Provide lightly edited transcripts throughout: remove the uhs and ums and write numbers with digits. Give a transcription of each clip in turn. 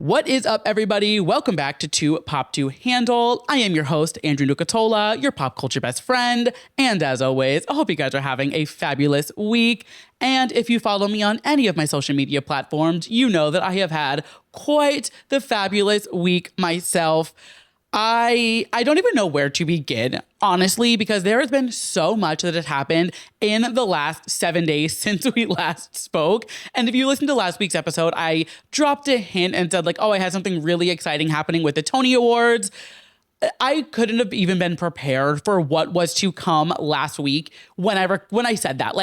What is up, everybody? Welcome back to Two Pop to Handle. I am your host, Andrew Nucatola, your pop culture best friend. And as always, I hope you guys are having a fabulous week. And if you follow me on any of my social media platforms, you know that I have had quite the fabulous week myself. I don't even know where to begin, honestly, because there has been so much that has happened in the last 7 days since we last spoke. And if you listened to last week's episode, I dropped a hint and said I had something really exciting happening with the Tony Awards. I couldn't have even been prepared for what was to come last week when I said that.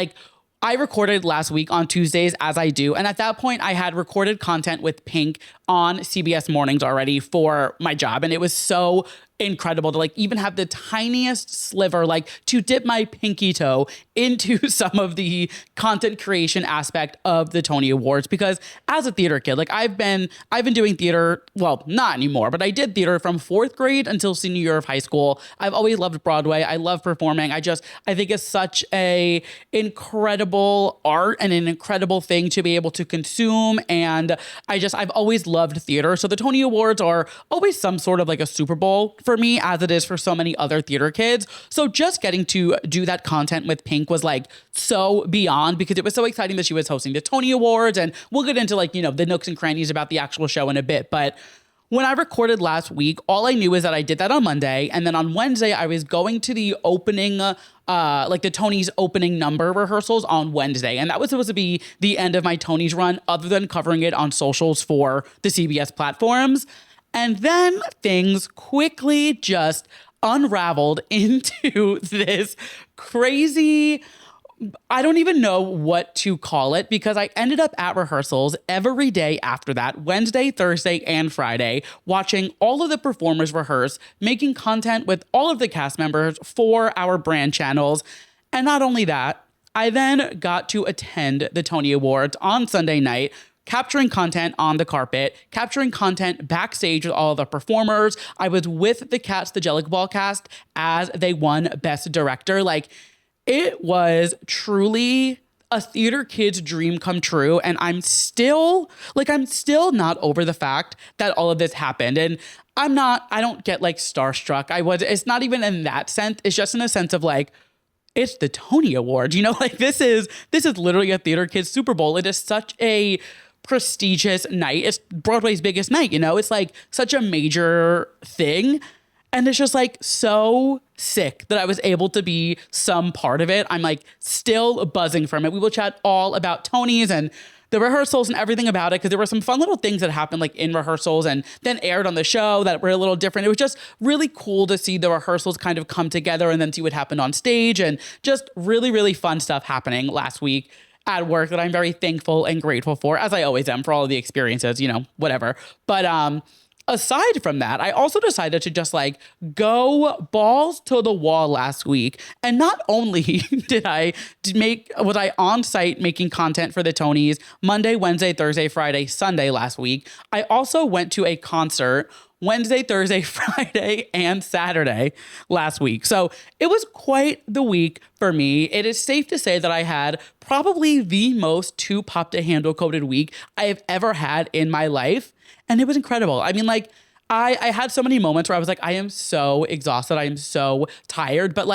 I recorded last week on Tuesdays, as I do. And at that point, I had recorded content with Pink on CBS Mornings already for my job. And it was so incredible to even have the tiniest sliver, to dip my pinky toe into some of the content creation aspect of the Tony Awards. Because as a theater kid, I've been doing theater, well, not anymore, but I did theater from 4th grade until senior year of high school. I've always loved Broadway. I love performing. I think it's such a incredible art and an incredible thing to be able to consume. And I've always loved theater. So the Tony Awards are always some sort of a Super Bowl for me, as it is for so many other theater kids. So just getting to do that content with Pink was so beyond, because it was so exciting that she was hosting the Tony Awards. And we'll get into the nooks and crannies about the actual show in a bit. But when I recorded last week, all I knew is that I did that on Monday. And then on Wednesday, I was going to the opening, the Tony's opening number rehearsals on Wednesday. And that was supposed to be the end of my Tony's run, other than covering it on socials for the CBS platforms. And then things quickly just unraveled into this crazy, I don't even know what to call it, because I ended up at rehearsals every day after that, Wednesday, Thursday, and Friday, watching all of the performers rehearse, making content with all of the cast members for our brand channels. And not only that, I then got to attend the Tony Awards on Sunday night, capturing content on the carpet, capturing content backstage with all of the performers. I was with the Cats, the Jellic Ball cast, as they won Best Director. It was truly a theater kid's dream come true. And I'm still not over the fact that all of this happened. And I don't get starstruck. It's not even in that sense. It's just in a sense of it's the Tony Awards, this is literally a theater kid's Super Bowl. It is such a prestigious night. It's Broadway's biggest night, it's such a major thing. And it's just so sick that I was able to be some part of it. I'm still buzzing from it. We will chat all about Tonys and the rehearsals and everything about it, because there were some fun little things that happened in rehearsals and then aired on the show that were a little different. It was just really cool to see the rehearsals kind of come together and then see what happened on stage, and just really, really fun stuff happening last week at work that I'm very thankful and grateful for, as I always am, for all of the experiences, whatever. But aside from that, I also decided to just go balls to the wall last week. And not only was I on site making content for the Tonys Monday, Wednesday, Thursday, Friday, Sunday last week, I also went to a concert Wednesday, Thursday, Friday, and Saturday last week. So it was quite the week for me. It is safe to say that I had probably the most Two Pop to Handle coded week I have ever had in my life. And it was incredible. I mean, I had so many moments where I was I am so exhausted. I am so tired. But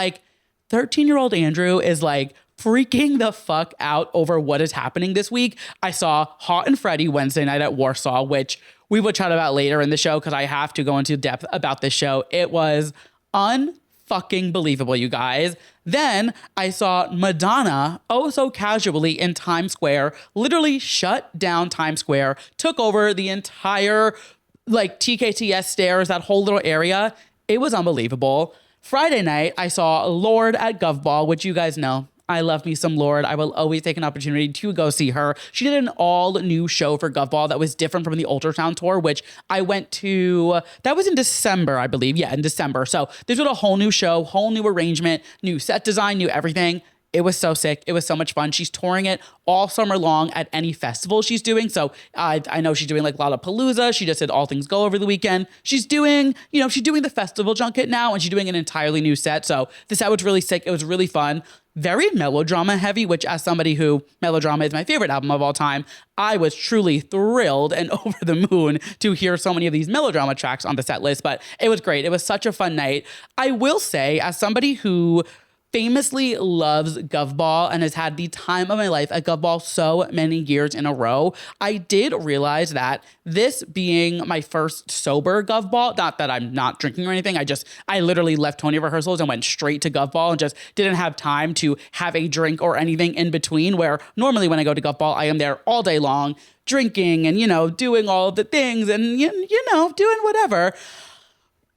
13-year-old Andrew is freaking the fuck out over what is happening this week. I saw Hot and Freddie Wednesday night at Warsaw, which we will chat about later in the show, because I have to go into depth about this show. It was unfucking believable, you guys. Then I saw Madonna, oh so casually, in Times Square, literally shut down Times Square, took over the entire TKTS stairs, that whole little area. It was unbelievable. Friday night, I saw Lorde at Gov Ball, which you guys know. I love me some Lorde. I will always take an opportunity to go see her. She did an all new show for Gov Ball that was different from the Ultrasound tour, which I went to. That was in December, I believe. Yeah, in December. So they did a whole new show, whole new arrangement, new set design, new everything. It was so sick. It was so much fun. She's touring it all summer long at any festival she's doing. So I know she's doing like Lollapalooza. She just did All Things Go over the weekend. She's doing, she's doing the festival junket now, and she's doing an entirely new set. So the set was really sick. It was really fun. Very melodrama heavy, which as somebody who melodrama is my favorite album of all time, I was truly thrilled and over the moon to hear so many of these melodrama tracks on the set list. But it was great. It was such a fun night. I will say, as somebody who famously loves Gov Ball and has had the time of my life at Gov Ball so many years in a row, I did realize that this being my first sober Gov Ball, not that I'm not drinking or anything, I literally left Tony rehearsals and went straight to Gov Ball and just didn't have time to have a drink or anything in between, where normally when I go to Gov Ball, I am there all day long drinking and, doing all of the things and, doing whatever.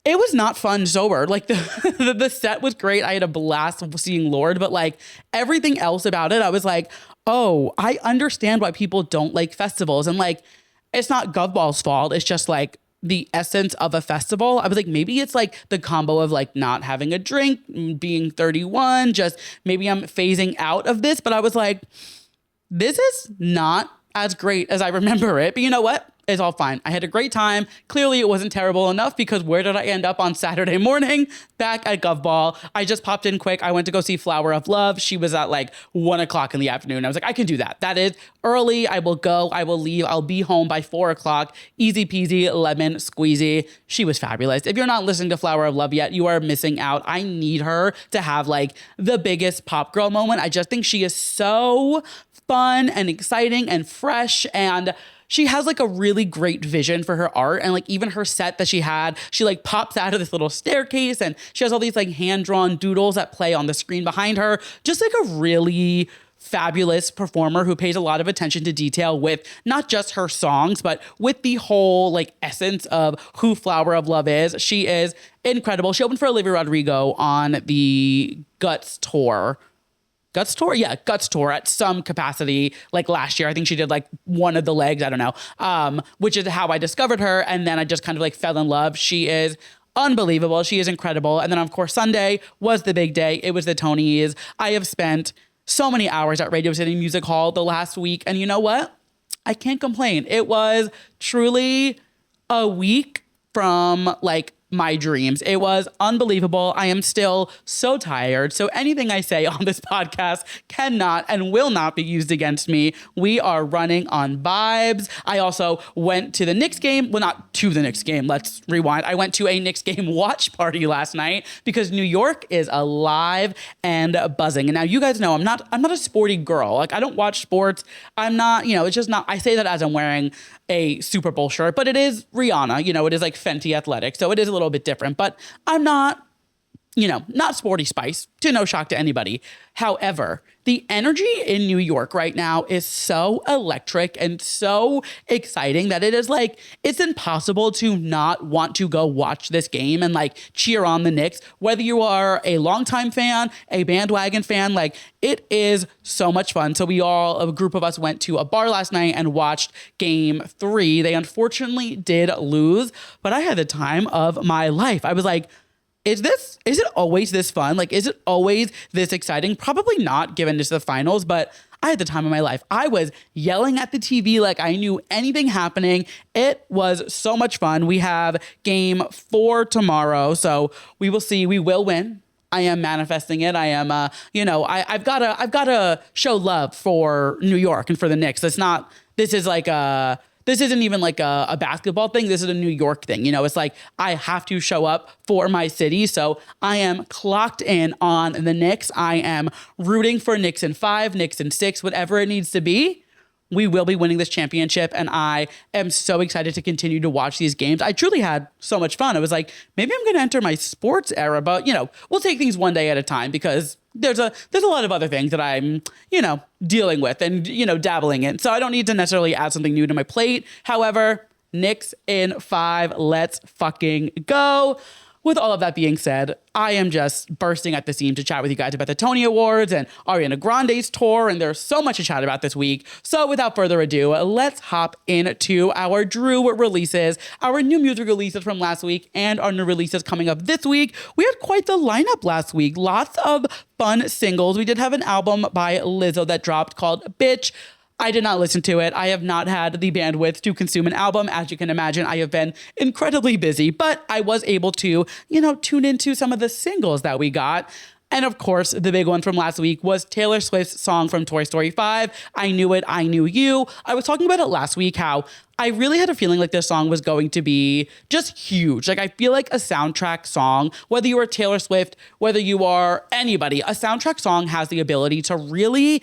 It was not fun sober. Like the set was great. I had a blast seeing Lorde, but like everything else about it, I was like, oh, I understand why people don't like festivals. And like, it's not Gov Ball's fault. It's just like the essence of a festival. I was like, maybe it's like the combo of like not having a drink, being 31, just maybe I'm phasing out of this. But I was like, this is not as great as I remember it. But you know what? It's all fine. I had a great time. Clearly it wasn't terrible enough, because where did I end up on Saturday morning? Back at Gov Ball. I just popped in quick. I went to go see Flower of Love. She was at like 1 o'clock in the afternoon. I was like, I can do that. That is early. I will go. I will leave. I'll be home by 4 o'clock. Easy peasy, lemon squeezy. She was fabulous. If you're not listening to Flower of Love yet, you are missing out. I need her to have like the biggest pop girl moment. I just think she is so fun and exciting and fresh, and she has like a really great vision for her art. And like even her set that she had, she like pops out of this little staircase and she has all these like hand-drawn doodles that play on the screen behind her. Just like a really fabulous performer who pays a lot of attention to detail with not just her songs, but with the whole like essence of who Flower of Love is. She is incredible. She opened for Olivia Rodrigo on the Guts tour. Guts tour? Yeah, Guts tour at some capacity like last year. I think she did like one of the legs, I don't know, which is how I discovered her. And then I just kind of like fell in love. She is unbelievable. She is incredible. And then of course, Sunday was the big day. It was the Tonys. I have spent so many hours at Radio City Music Hall the last week. And you know what? I can't complain. It was truly a week from like my dreams. It was unbelievable. I am still so tired. So anything I say on this podcast cannot and will not be used against me. We are running on vibes. I also went to the Knicks game. Well, not to the Knicks game. Let's rewind. I went to a Knicks game watch party last night because New York is alive and buzzing. And now you guys know I'm not a sporty girl. Like I don't watch sports. I'm not, it's just not, I say that as I'm wearing a Super Bowl shirt, but it is Rihanna, it is like Fenty Athletic. So it is a little bit different, but I'm not, not sporty spice, to no shock to anybody. However, the energy in New York right now is so electric and so exciting that it is like, it's impossible to not want to go watch this game and like cheer on the Knicks, whether you are a longtime fan, a bandwagon fan, like it is so much fun. So a group of us went to a bar last night and watched game 3. They unfortunately did lose, but I had the time of my life. I was like, is it always this fun? Like, is it always this exciting? Probably not, given this is the finals, but I had the time of my life. I was yelling at the TV like I knew anything happening. It was so much fun. We have game 4 tomorrow, so we will see. We will win. I am manifesting it. I am, I've got to show love for New York and for the Knicks. This isn't even like a basketball thing. This is a New York thing. It's like I have to show up for my city. So I am clocked in on the Knicks. I am rooting for Knicks in 5, Knicks in 6, whatever it needs to be. We will be winning this championship, and I am so excited to continue to watch these games. I truly had so much fun. I was like, maybe I'm going to enter my sports era, but we'll take things one day at a time because there's a lot of other things that I'm, dealing with and, dabbling in. So I don't need to necessarily add something new to my plate. However, Knicks in 5, let's fucking go. with all of that being said, I am just bursting at the seams to chat with you guys about the Tony Awards and Ariana Grande's tour, and there's so much to chat about this week. So without further ado, let's hop into our Drew releases, our new music releases from last week, and our new releases coming up this week. We had quite the lineup last week. Lots of fun singles. We did have an album by Lizzo that dropped called Bitch. I did not listen to it. I have not had the bandwidth to consume an album. As you can imagine, I have been incredibly busy, but I was able to, tune into some of the singles that we got. And of course, the big one from last week was Taylor Swift's song from Toy Story 5, I Knew It, I Knew You. I was talking about it last week, how I really had a feeling like this song was going to be just huge. Like, I feel like a soundtrack song, whether you are Taylor Swift, whether you are anybody, a soundtrack song has the ability to really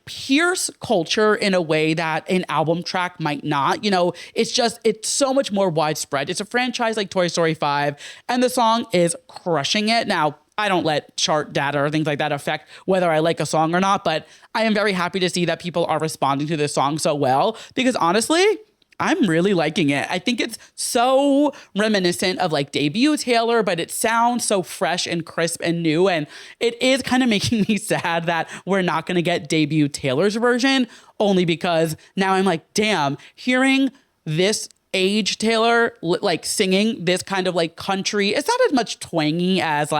pierce culture in a way that an album track might not. It's so much more widespread. It's a franchise like Toy Story 5, and the song is crushing it. Now, I don't let chart data or things like that affect whether I like a song or not, but I am very happy to see that people are responding to this song so well, because honestly, I'm really liking it. I think it's so reminiscent of debut Taylor, but it sounds so fresh and crisp and new. And it is kind of making me sad that we're not going to get debut Taylor's version, only because now I'm like, damn, hearing this age Taylor singing this kind of country, it's not as much twangy as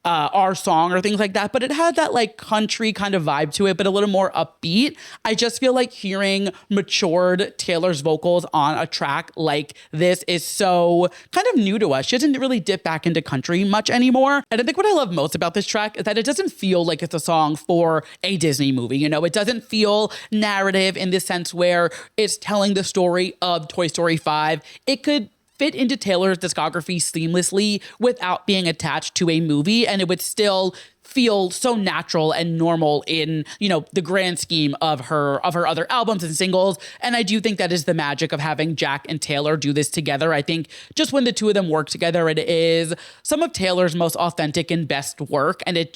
our song or things like that, but it had that country kind of vibe to it, but a little more upbeat. I just feel like hearing matured Taylor's vocals on a track like this is so kind of new to us. She doesn't really dip back into country much anymore. And I think what I love most about this track is that it doesn't feel like it's a song for a Disney movie. It doesn't feel narrative in the sense where it's telling the story of Toy Story 5. It could fit into Taylor's discography seamlessly without being attached to a movie, and it would still feel so natural and normal in, the grand scheme of her other albums and singles. And I do think that is the magic of having Jack and Taylor do this together. I think just when the two of them work together, it is some of Taylor's most authentic and best work. And it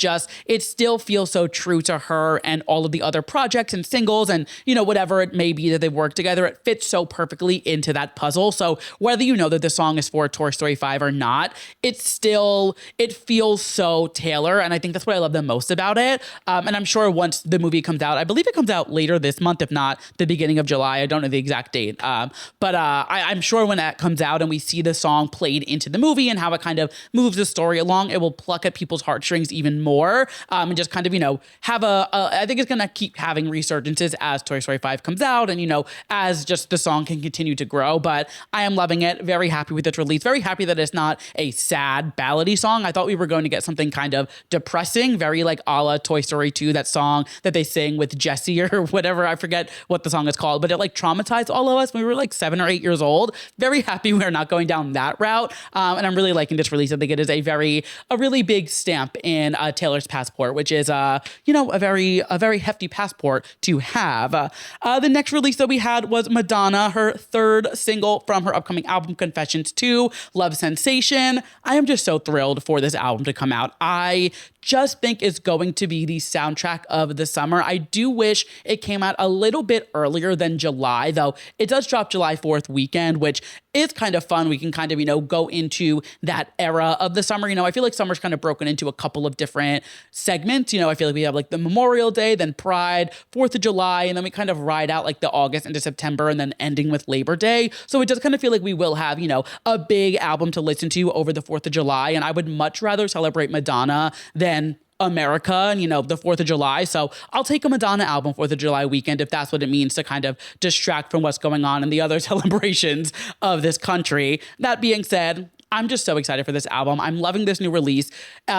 still feels so true to her and all of the other projects and singles and, whatever it may be that they work together, it fits so perfectly into that puzzle. So whether you know that the song is for Toy Story 5 or not, it feels so Taylor. And I think that's what I love the most about it. And I'm sure once the movie comes out, I believe it comes out later this month, if not the beginning of July. I don't know the exact date. But I'm sure when that comes out and we see the song played into the movie and how it kind of moves the story along, it will pluck at people's heartstrings even more. And just kind of, have I think it's going to keep having resurgences as Toy Story 5 comes out and, as just the song can continue to grow. But I am loving it. Very happy with its release. Very happy that it's not a sad ballady song. I thought we were going to get something kind of depressing, very a la Toy Story 2, that song that they sing with Jessie or whatever. I forget what the song is called, but it traumatized all of us when we were 7 or 8 years old. Very happy we're not going down that route. And I'm really liking this release. I think it is a really big stamp in Taylor's passport, which is, a very hefty passport to have. The next release that we had was Madonna, her third single from her upcoming album, Confessions 2, Love Sensation. I am just so thrilled for this album to come out. I just think it's going to be the soundtrack of the summer. I do wish it came out a little bit earlier than July, though it does drop July 4th weekend, which is kind of fun. We can kind of, go into that era of the summer. I feel like summer's kind of broken into a couple of different segments. I feel like we have the Memorial Day, then Pride, 4th of July, and then we kind of ride out the August into September and then ending with Labor Day. So it does kind of feel like we will have, a big album to listen to over the 4th of July. And I would much rather celebrate Madonna than America and, the 4th of July. So I'll take a Madonna album 4th of July weekend if that's what it means to kind of distract from what's going on in the other celebrations of this country. That being said, I'm just so excited for this album. I'm loving this new release.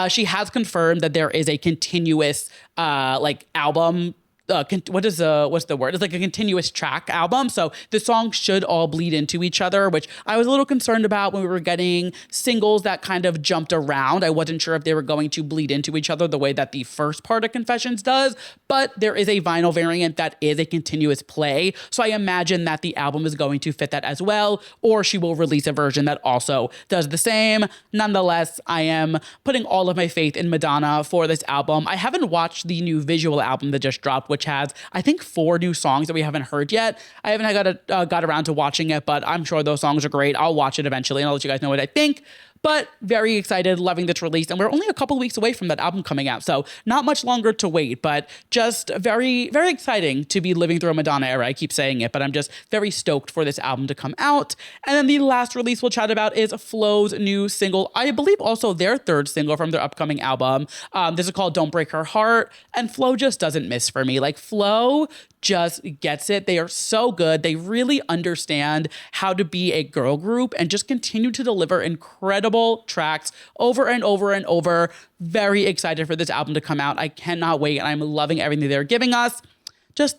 She has confirmed that there is a continuous album what's the word? It's a continuous track album. So the songs should all bleed into each other, which I was a little concerned about when we were getting singles that kind of jumped around. I wasn't sure if they were going to bleed into each other the way that the first part of Confessions does, but there is a vinyl variant that is a continuous play. So I imagine that the album is going to fit that as well, or she will release a version that also does the same. Nonetheless, I am putting all of my faith in Madonna for this album. I haven't watched the new visual album that just dropped, which which has, I think, 4 new songs that we haven't heard yet. I haven't got around to watching it, but I'm sure those songs are great. I'll watch it eventually and I'll let you guys know what I think. But very excited, loving this release. And we're only a couple weeks away from that album coming out. So not much longer to wait, but just very, very exciting to be living through a Madonna era. I keep saying it, but I'm just very stoked for this album to come out. And then the last release we'll chat about is Flo's new single. I believe also their 3rd single from their upcoming album. This is called Don't Break Her Heart. And Flo just doesn't miss for me. Like, Flo just gets it. They are so good. They really understand how to be a girl group and just continue to deliver incredible tracks over and over and over. Very excited for this album to come out. I cannot wait. And I'm loving everything they're giving us.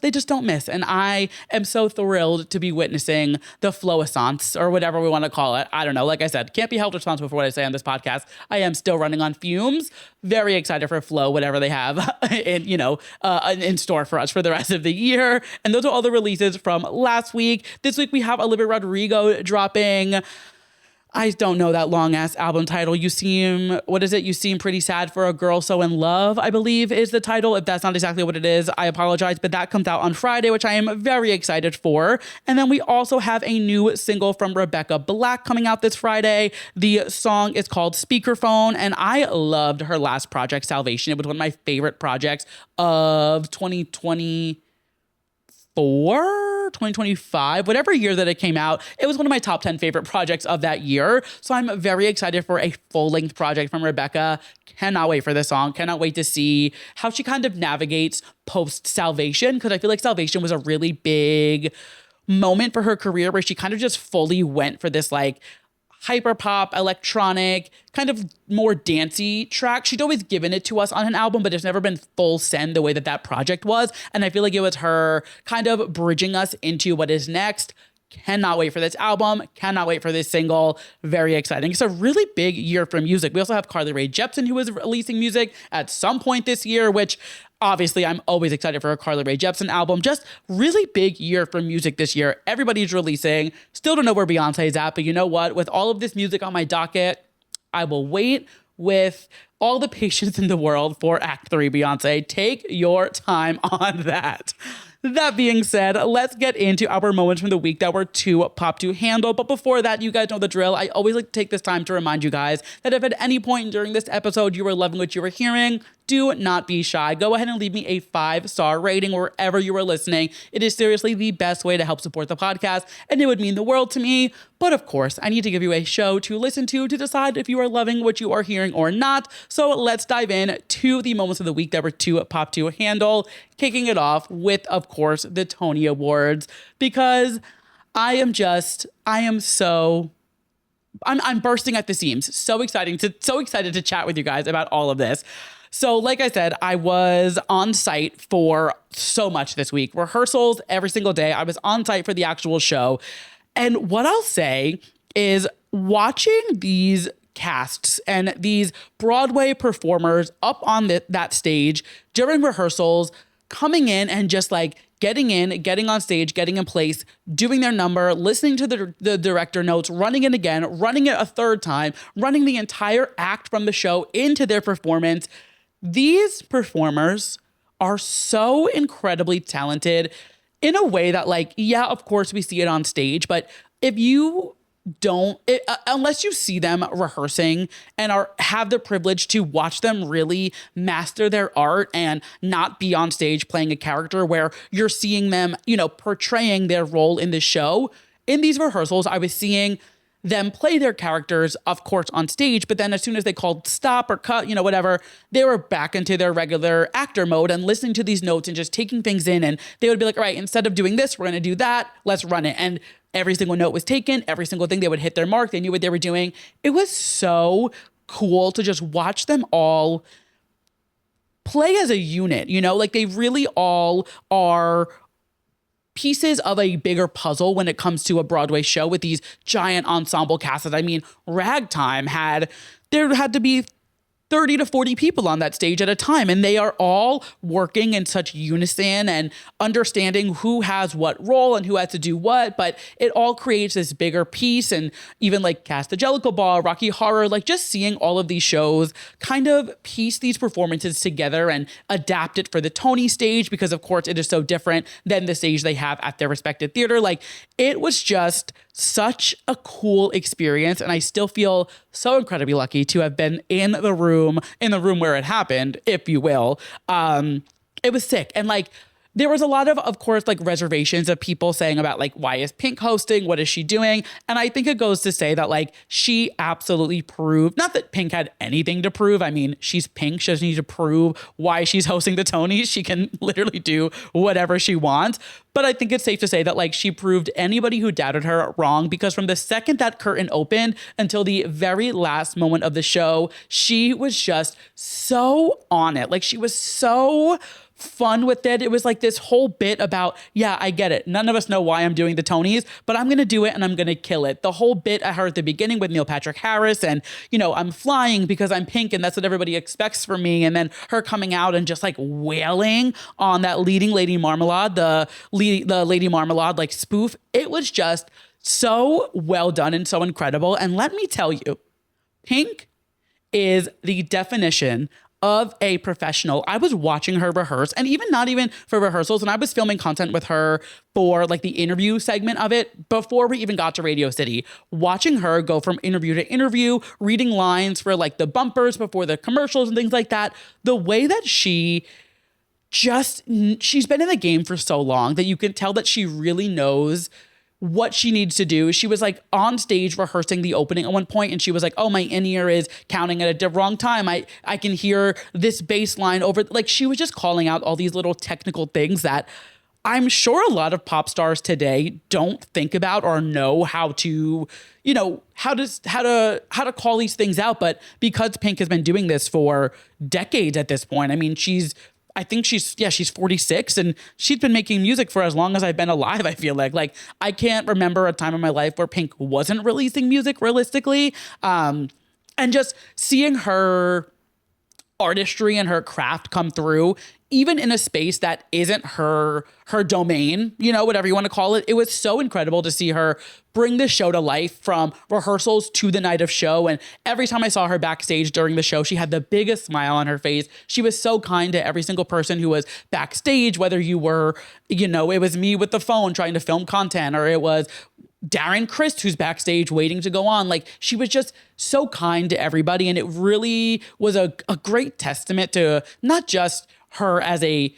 They just don't miss. And I am so thrilled to be witnessing the Floissance, or whatever we want to call it. I don't know. Like I said, can't be held responsible for what I say on this podcast. I am still running on fumes. Very excited for Flo, whatever they have in store for us for the rest of the year. And those are all the releases from last week. This week we have Olivia Rodrigo dropping, I don't know that long ass album title. You seem pretty sad for a girl so in love, I believe is the title. If that's not exactly what it is, I apologize, but that comes out on Friday, which I am very excited for. And then we also have a new single from Rebecca Black coming out this Friday. The song is called Speakerphone, and I loved her last project, Salvation. It was one of my favorite projects of 2025, whatever year that it came out. It was one of my top 10 favorite projects of that year. So I'm very excited for a full-length project from Rebecca. Cannot wait for this song. Cannot wait to see how she kind of navigates post-Salvation, because I feel like Salvation was a really big moment for her career where she kind of just fully went for this like hyper pop, electronic, kind of more dancey track. She'd always given it to us on an album, but it's never been full send the way that project was. And I feel like it was her kind of bridging us into what is next. Cannot wait for this album. Cannot wait for this single. Very exciting. It's a really big year for music. We also have Carly Rae Jepsen, who is releasing music at some point this year, which obviously I'm always excited for a Carly Rae Jepsen album. Just really big year for music this year. Everybody's releasing. Still don't know where Beyonce's at, but you know what? With all of this music on my docket, I will wait with all the patience in the world for Act 3, Beyonce. Take your time on that. That being said, let's get into our moments from the week that were too pop to handle. But before that, you guys know the drill. I always like to take this time to remind you guys that if at any point during this episode you were loving what you were hearing, do not be shy. Go ahead and leave me a 5-star rating wherever you are listening. It is seriously the best way to help support the podcast, and it would mean the world to me. But of course, I need to give you a show to listen to decide if you are loving what you are hearing or not. So let's dive in to the moments of the week that were too pop to handle, kicking it off with, of course, the Tony Awards, because I'm bursting at the seams. So excited to chat with you guys about all of this. So like I said, I was on site for so much this week. Rehearsals every single day. I was on site for the actual show. And what I'll say is watching these casts and these Broadway performers up on that stage during rehearsals, coming in and just like getting on stage, getting in place, doing their number, listening to the director notes, running it again, running it a third time, running the entire act from the show into their performance. These performers are so incredibly talented in a way that, like, yeah, of course we see it on stage, but if you unless you see them rehearsing and have the privilege to watch them really master their art and not be on stage playing a character where you're seeing them, portraying their role in the show. In these rehearsals, I was seeing them play their characters, of course, on stage, but then as soon as they called stop or cut, whatever, they were back into their regular actor mode and listening to these notes and just taking things in. And they would be like, all right, instead of doing this, we're going to do that. Let's run it. And every single note was taken, every single thing, they would hit their mark. They knew what they were doing. It was so cool to just watch them all play as a unit, like they really all are pieces of a bigger puzzle when it comes to a Broadway show with these giant ensemble casts. I mean, Ragtime there had to be 30 to 40 people on that stage at a time. And they are all working in such unison and understanding who has what role and who has to do what. But it all creates this bigger piece. And even like Cast the Jellicle Ball, Rocky Horror, like just seeing all of these shows kind of piece these performances together and adapt it for the Tony stage, because of course it is so different than the stage they have at their respective theater. Like, it was just such a cool experience. And I still feel so incredibly lucky to have been in the room where it happened, if you will. It was sick. And like, there was a lot of course, like reservations of people saying about like, why is Pink hosting? What is she doing? And I think it goes to say that like, she absolutely proved, not that Pink had anything to prove. I mean, she's Pink. She doesn't need to prove why she's hosting the Tonys. She can literally do whatever she wants. But I think it's safe to say that like, she proved anybody who doubted her wrong, because from the second that curtain opened until the very last moment of the show, she was just so on it. Like, she was so fun with it. It was like this whole bit about, yeah, I get it. None of us know why I'm doing the Tonys, but I'm going to do it and I'm going to kill it. The whole bit at her at the beginning with Neil Patrick Harris and, you know, I'm flying because I'm Pink and that's what everybody expects from me. And then her coming out and just like wailing on that leading Lady Marmalade, the Lady Marmalade like spoof. It was just so well done and so incredible. And let me tell you, Pink is the definition of a professional. I was watching her rehearse, and even not even for rehearsals, and I was filming content with her for like the interview segment of it before we even got to Radio City, watching her go from interview to interview, reading lines for like the bumpers before the commercials and things like that. The way that she's been in the game for so long that you can tell that she really knows what she needs to do. She was like on stage rehearsing the opening at one point, and she was like, oh, my in-ear is counting at a wrong time. I can hear this bass line over. Like, she was just calling out all these little technical things that I'm sure a lot of pop stars today don't think about or know how to, you know, how to call these things out. But because Pink has been doing this for decades at this point, I mean, she's 46, and she's been making music for as long as I've been alive. I feel like I can't remember a time in my life where Pink wasn't releasing music realistically. And just seeing her artistry and her craft come through, even in a space that isn't her domain, you know, whatever you want to call it. It was so incredible to see her bring the show to life from rehearsals to the night of show. And every time I saw her backstage during the show, she had the biggest smile on her face. She was so kind to every single person who was backstage, whether you were, you know, it was me with the phone trying to film content, or it was Darren Christ who's backstage waiting to go on. Like, she was just so kind to everybody. And it really was a great testament to not just her as a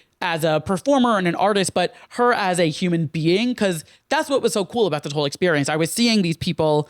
performer and an artist, but her as a human being, because that's what was so cool about this whole experience. I was seeing these people,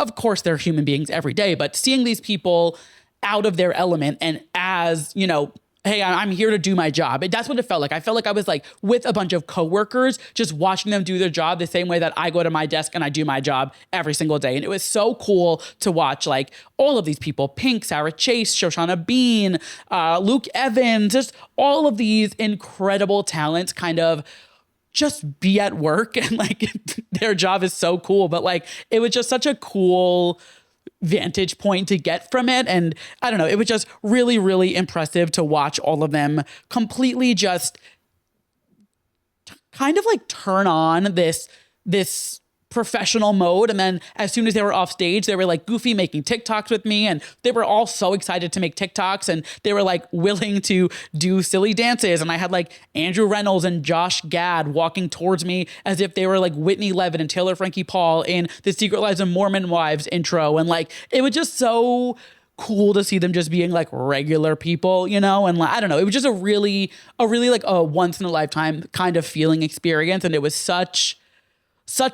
of course they're human beings every day, but seeing these people out of their element and as, you know, hey, I'm here to do my job. That's what it felt like. I felt like I was like with a bunch of coworkers, just watching them do their job the same way that I go to my desk and I do my job every single day. And it was so cool to watch like all of these people, Pink, Sarah Chase, Shoshana Bean, Luke Evans, just all of these incredible talents kind of just be at work, and like their job is so cool. But like, it was just such a cool vantage point to get from it. And I don't know, it was just really, really impressive to watch all of them completely just kind of like turn on this professional mode. And then as soon as they were off stage, they were like goofy making TikToks with me, and they were all so excited to make TikToks, and they were like willing to do silly dances. And I had like Andrew Reynolds and Josh Gad walking towards me as if they were like Whitney Levin and Taylor Frankie Paul in the Secret Lives of Mormon Wives intro. And like, it was just so cool to see them just being like regular people, you know? And like, I don't know, it was just a really like a once in a lifetime kind of feeling experience. And it was such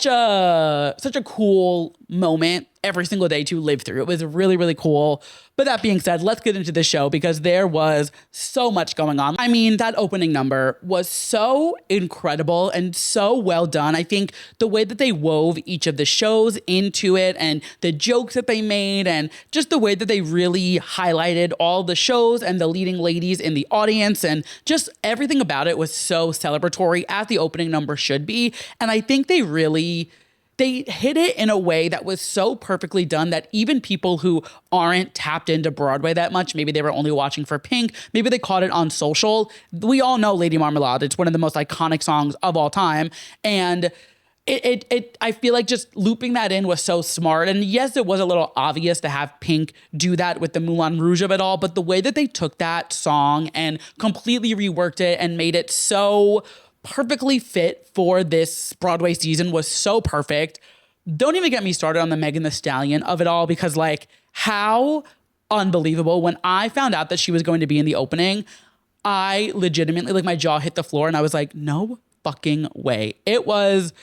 a cool moment every single day to live through. It was really, really cool. But that being said, let's get into the show, because there was so much going on. I mean, that opening number was so incredible and so well done. I think the way that they wove each of the shows into it, and the jokes that they made, and just the way that they really highlighted all the shows and the leading ladies in the audience, and just everything about it was so celebratory, as the opening number should be. And I think they really they hit it in a way that was so perfectly done that even people who aren't tapped into Broadway that much, maybe they were only watching for Pink, maybe they caught it on social. We all know Lady Marmalade. It's one of the most iconic songs of all time. And I feel like just looping that in was so smart. And yes, it was a little obvious to have Pink do that with the Moulin Rouge of it all, but the way that they took that song and completely reworked it and made it so perfectly fit for this Broadway season was so perfect. Don't even get me started on the Megan Thee Stallion of it all, because like, how unbelievable. When I found out that she was going to be in the opening, I legitimately, like, my jaw hit the floor and I was like, no fucking way. It was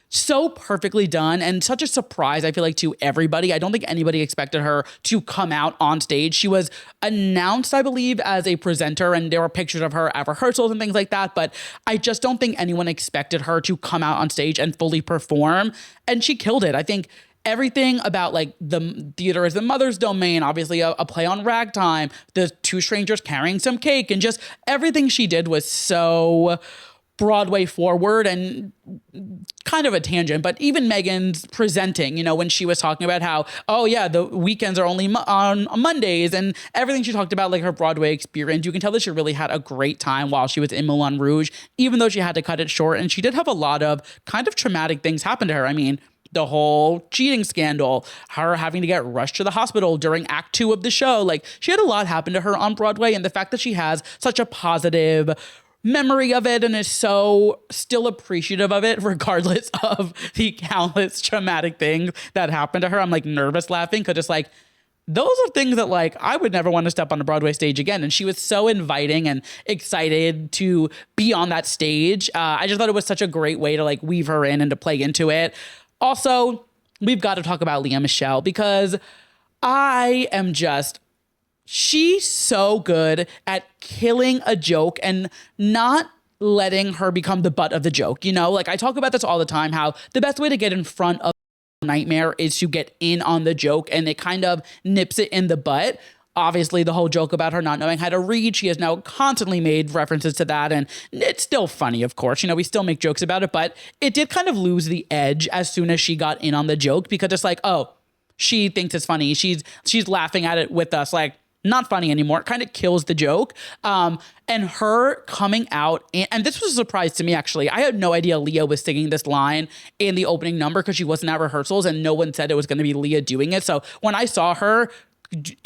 so perfectly done and such a surprise, I feel like, to everybody. I don't think anybody expected her to come out on stage. She was announced, I believe, as a presenter, and there were pictures of her at rehearsals and things like that, but I just don't think anyone expected her to come out on stage and fully perform, and she killed it. I think everything about like the theater is the mother's domain, obviously a play on ragtime, the two strangers carrying some cake, and just everything she did was so Broadway forward and kind of a tangent, but even Megan's presenting, you know, when she was talking about how, oh yeah, the weekends are only on Mondays, and everything she talked about, like her Broadway experience, you can tell that she really had a great time while she was in Moulin Rouge, even though she had to cut it short. And she did have a lot of kind of traumatic things happen to her. I mean, the whole cheating scandal, her having to get rushed to the hospital during Act 2 of the show. Like, she had a lot happen to her on Broadway, and the fact that she has such a positive memory of it and is so still appreciative of it regardless of the countless traumatic things that happened to her. I'm like nervous laughing because it's like, those are things that like I would never want to step on a Broadway stage again. And she was so inviting and excited to be on that stage. I just thought it was such a great way to like weave her in and to play into it. Also, we've got to talk about Lea Michele, because she's so good at killing a joke and not letting her become the butt of the joke. You know, like I talk about this all the time, how the best way to get in front of a nightmare is to get in on the joke, and it kind of nips it in the butt. Obviously, the whole joke about her not knowing how to read, she has now constantly made references to that. And it's still funny, of course. You know, we still make jokes about it, but it did kind of lose the edge as soon as she got in on the joke, because it's like, oh, she thinks it's funny. She's laughing at it with us. Like, not funny anymore. It kind of kills the joke. And her coming out, and this was a surprise to me, actually. I had no idea Lea was singing this line in the opening number because she wasn't at rehearsals and no one said it was going to be Lea doing it. So when I saw her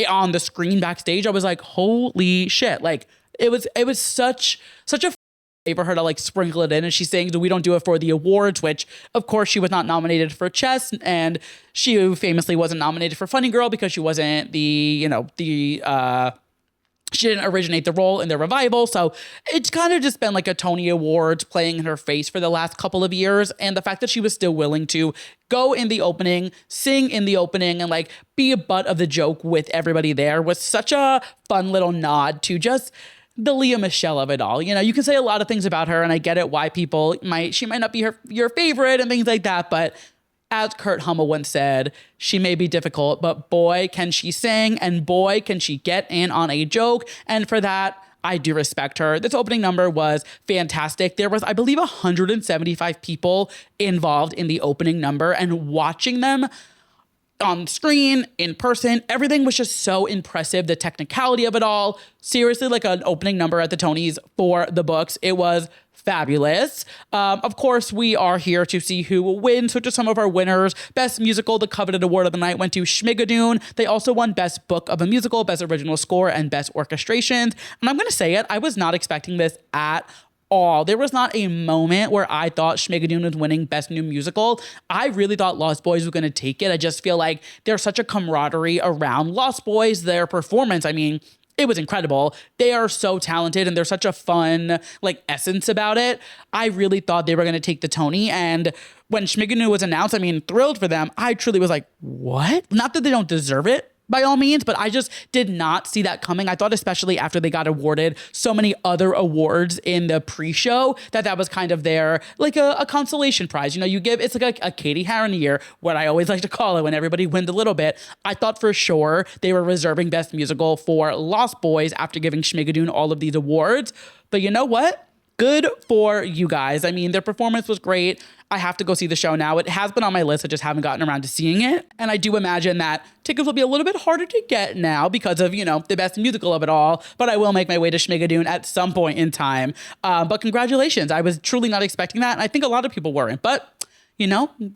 on the screen backstage, I was like, holy shit. Like, it was such a for her to like sprinkle it in, and she's saying, we don't do it for the awards, which of course she was not nominated for Chess, and she famously wasn't nominated for Funny Girl because she wasn't she didn't originate the role in the revival. So it's kind of just been like a Tony Awards playing in her face for the last couple of years. And the fact that she was still willing to go in the opening, sing in the opening, and like be a butt of the joke with everybody there was such a fun little nod to just the Lea Michele of it all. You know, you can say a lot of things about her, and I get it why she might not be your favorite and things like that, but as Kurt Hummel once said, she may be difficult, but boy, can she sing, and boy, can she get in on a joke. And for that, I do respect her. This opening number was fantastic. There was, I believe, 175 people involved in the opening number, and watching them on screen, in person, everything was just so impressive. The technicality of it all, seriously, like an opening number at the Tonys for the books. It was fabulous. Of course, we are here to see who will win. So just some of our winners. Best Musical, the coveted award of the night, went to Schmigadoon. They also won Best Book of a Musical, Best Original Score, and Best Orchestrations. And I'm going to say it, I was not expecting this at all. There was not a moment where I thought Schmigadoon was winning Best New Musical. I really thought Lost Boys was going to take it. I just feel like there's such a camaraderie around Lost Boys. Their performance, I mean, it was incredible. They are so talented, and there's such a fun like essence about it. I really thought they were going to take the Tony, and when Schmigadoon was announced, I mean, thrilled for them. I truly was like, what? Not that they don't deserve it by all means, but I just did not see that coming. I thought, especially after they got awarded so many other awards in the pre-show, that was kind of their, like a consolation prize. You know, you give, it's like a Katie Heron year, what I always like to call it, when everybody wins a little bit. I thought for sure they were reserving Best Musical for Lost Boys after giving Schmigadoon all of these awards. But you know what? good for you guys. I mean, their performance was great. I have to go see the show now. It has been on my list. I just haven't gotten around to seeing it. And I do imagine that tickets will be a little bit harder to get now because of, the best musical of it all. But I will make my way to Schmigadoon at some point in time. But congratulations. I was truly not expecting that. And I think a lot of people weren't. But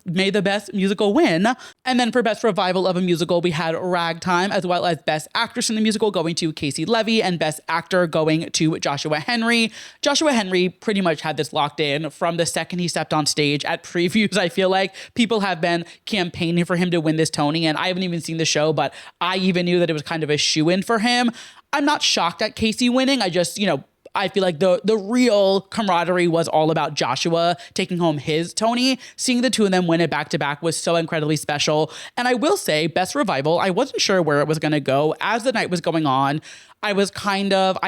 may the best musical win. And then for best revival of a musical, we had Ragtime, as well as best actress in the musical going to Casey Levy and best actor going to Joshua Henry. Joshua Henry pretty much had this locked in from the second he stepped on stage at previews. I feel like people have been campaigning for him to win this Tony, and I haven't even seen the show, but I even knew that it was kind of a shoo-in for him. I'm not shocked at Casey winning. I just, I feel like the real camaraderie was all about Joshua taking home his Tony. Seeing the two of them win it back to back was so incredibly special. And I will say, best revival, I wasn't sure where it was going to go. As the night was going on, I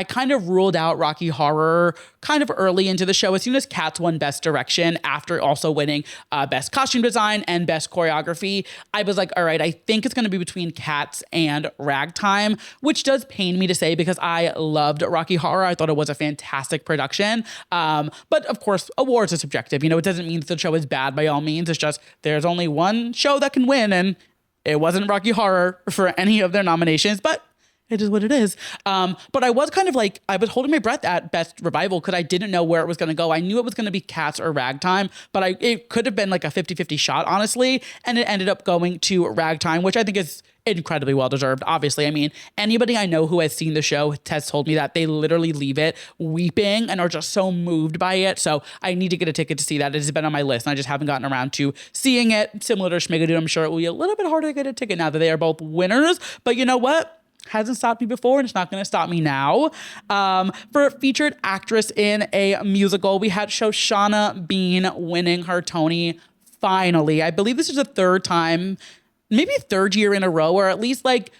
kind of ruled out Rocky Horror kind of early into the show as soon as Cats won Best Direction after also winning Best Costume Design and Best Choreography. I was like, all right, I think it's going to be between Cats and Ragtime, which does pain me to say because I loved Rocky Horror. I thought it was a fantastic production. But of course, awards are subjective. It doesn't mean that the show is bad by all means. It's just there's only one show that can win, and it wasn't Rocky Horror for any of their nominations, but it is what it is. But I was kind of like, I was holding my breath at Best Revival because I didn't know where it was going to go. I knew it was going to be Cats or Ragtime, but it could have been like a 50-50 shot, honestly. And it ended up going to Ragtime, which I think is incredibly well-deserved, obviously. I mean, anybody I know who has seen the show has told me that they literally leave it weeping and are just so moved by it. So I need to get a ticket to see that. It has been on my list and I just haven't gotten around to seeing it. Similar to Schmigadoon, I'm sure it will be a little bit harder to get a ticket now that they are both winners. But you know what? Hasn't stopped me before and it's not going to stop me now. For featured actress in a musical, we had Shoshana Bean winning her Tony finally. I believe this is the third time, maybe third year in a row, or at least like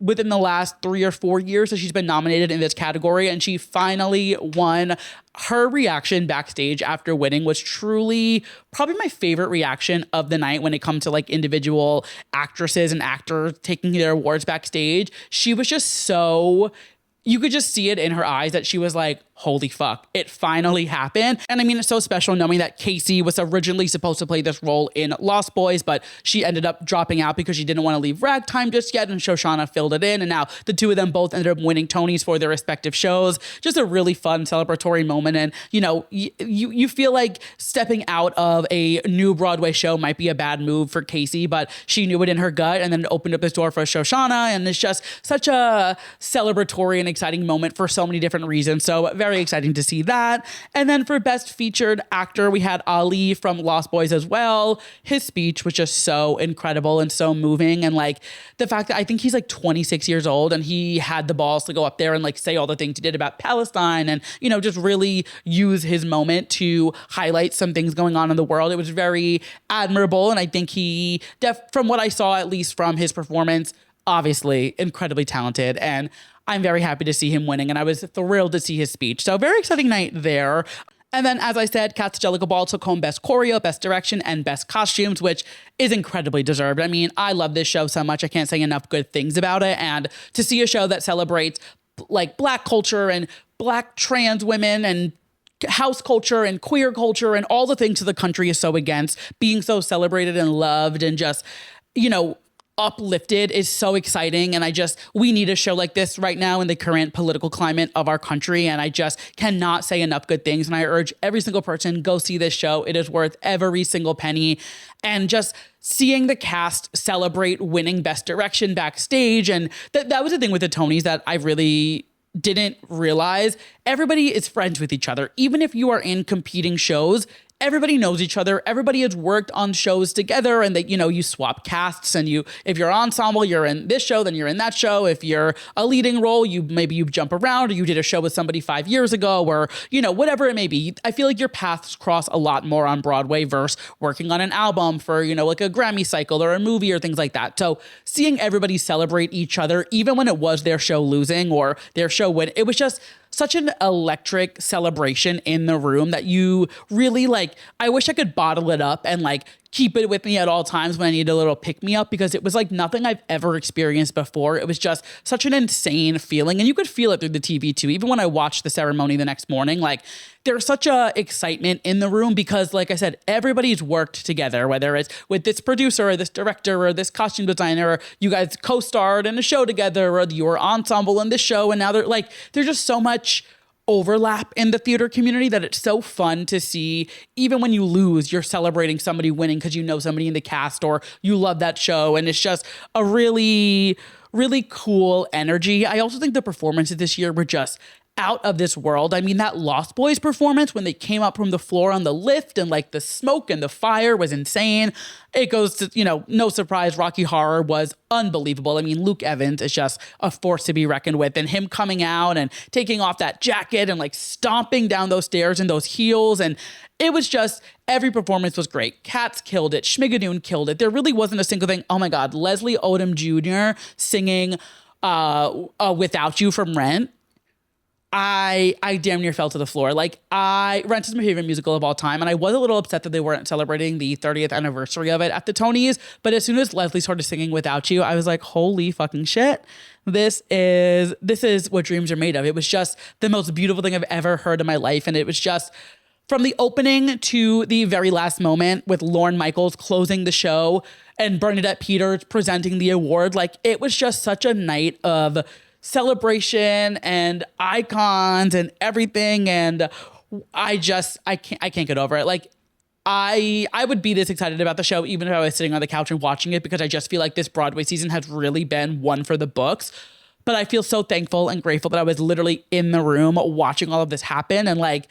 within the last 3 or 4 years that she's been nominated in this category, and she finally won. Her reaction backstage after winning was truly probably my favorite reaction of the night when it comes to like individual actresses and actors taking their awards backstage. She was just so... You could just see it in her eyes that she was like, holy fuck, it finally happened. And I mean, it's so special knowing that Casey was originally supposed to play this role in Lost Boys, but she ended up dropping out because she didn't want to leave Ragtime just yet, and Shoshana filled it in. And now the two of them both ended up winning Tonys for their respective shows. Just a really fun celebratory moment. And, you feel like stepping out of a new Broadway show might be a bad move for Casey, but she knew it in her gut and then opened up this door for Shoshana. And it's just such a celebratory and exciting moment for so many different reasons. So very exciting to see that. And then for best featured actor, we had Ali from Lost Boys as well. His speech was just so incredible and so moving. And like the fact that I think he's like 26 years old and he had the balls to go up there and like say all the things he did about Palestine and, just really use his moment to highlight some things going on in the world. It was very admirable. And I think he, from what I saw, at least from his performance, obviously incredibly talented. And I'm very happy to see him winning, and I was thrilled to see his speech. So very exciting night there. And then, as I said, Kat's Jellicle Ball took home Best Choreo, Best Direction, and Best Costumes, which is incredibly deserved. I mean, I love this show so much. I can't say enough good things about it. And to see a show that celebrates like Black culture and Black trans women and house culture and queer culture and all the things that the country is so against, being so celebrated and loved and just, uplifted is so exciting. And we need a show like this right now in the current political climate of our country. And I just cannot say enough good things. And I urge every single person, go see this show. It is worth every single penny. And just seeing the cast celebrate winning Best Direction backstage. And that was the thing with the Tonys that I really didn't realize. Everybody is friends with each other. Even if you are in competing shows, everybody knows each other. Everybody has worked on shows together, and you swap casts, and if you're ensemble, you're in this show, then you're in that show. If you're a leading role, maybe you jump around, or you did a show with somebody 5 years ago, or, whatever it may be. I feel like your paths cross a lot more on Broadway versus working on an album for, like a Grammy cycle or a movie or things like that. So seeing everybody celebrate each other, even when it was their show losing or their show win, it was just such an electric celebration in the room that you really like, I wish I could bottle it up and like keep it with me at all times when I need a little pick me up, because it was like nothing I've ever experienced before. It was just such an insane feeling. And you could feel it through the TV too. Even when I watched the ceremony the next morning, like there's such a excitement in the room because, like I said, everybody's worked together, whether it's with this producer or this director or this costume designer, or you guys co-starred in a show together, or you were ensemble in this show. And now there's just so much overlap in the theater community that it's so fun to see. Even when you lose, you're celebrating somebody winning because you know somebody in the cast or you love that show. And it's just a really, really cool energy. I also think the performances this year were just out of this world. I mean, that Lost Boys performance when they came up from the floor on the lift and like the smoke and the fire was insane. It goes to, no surprise, Rocky Horror was unbelievable. I mean, Luke Evans is just a force to be reckoned with, and him coming out and taking off that jacket and like stomping down those stairs in those heels. And it was just, every performance was great. Katz killed it. Schmigadoon killed it. There really wasn't a single thing. Oh my God, Leslie Odom Jr. singing Without You from Rent. I damn near fell to the floor. Like, Rent is my favorite musical of all time, and I was a little upset that they weren't celebrating the 30th anniversary of it at the Tonys, but as soon as Leslie started singing Without You, I was like, holy fucking shit. This is what dreams are made of. It was just the most beautiful thing I've ever heard in my life, and it was just from the opening to the very last moment with Lorne Michaels closing the show and Bernadette Peters presenting the award. Like, it was just such a night of celebration and icons and everything, and I can't get over it. Like, I would be this excited about the show even if I was sitting on the couch and watching it, because I just feel like this Broadway season has really been one for the books. But I feel so thankful and grateful that I was literally in the room watching all of this happen, and like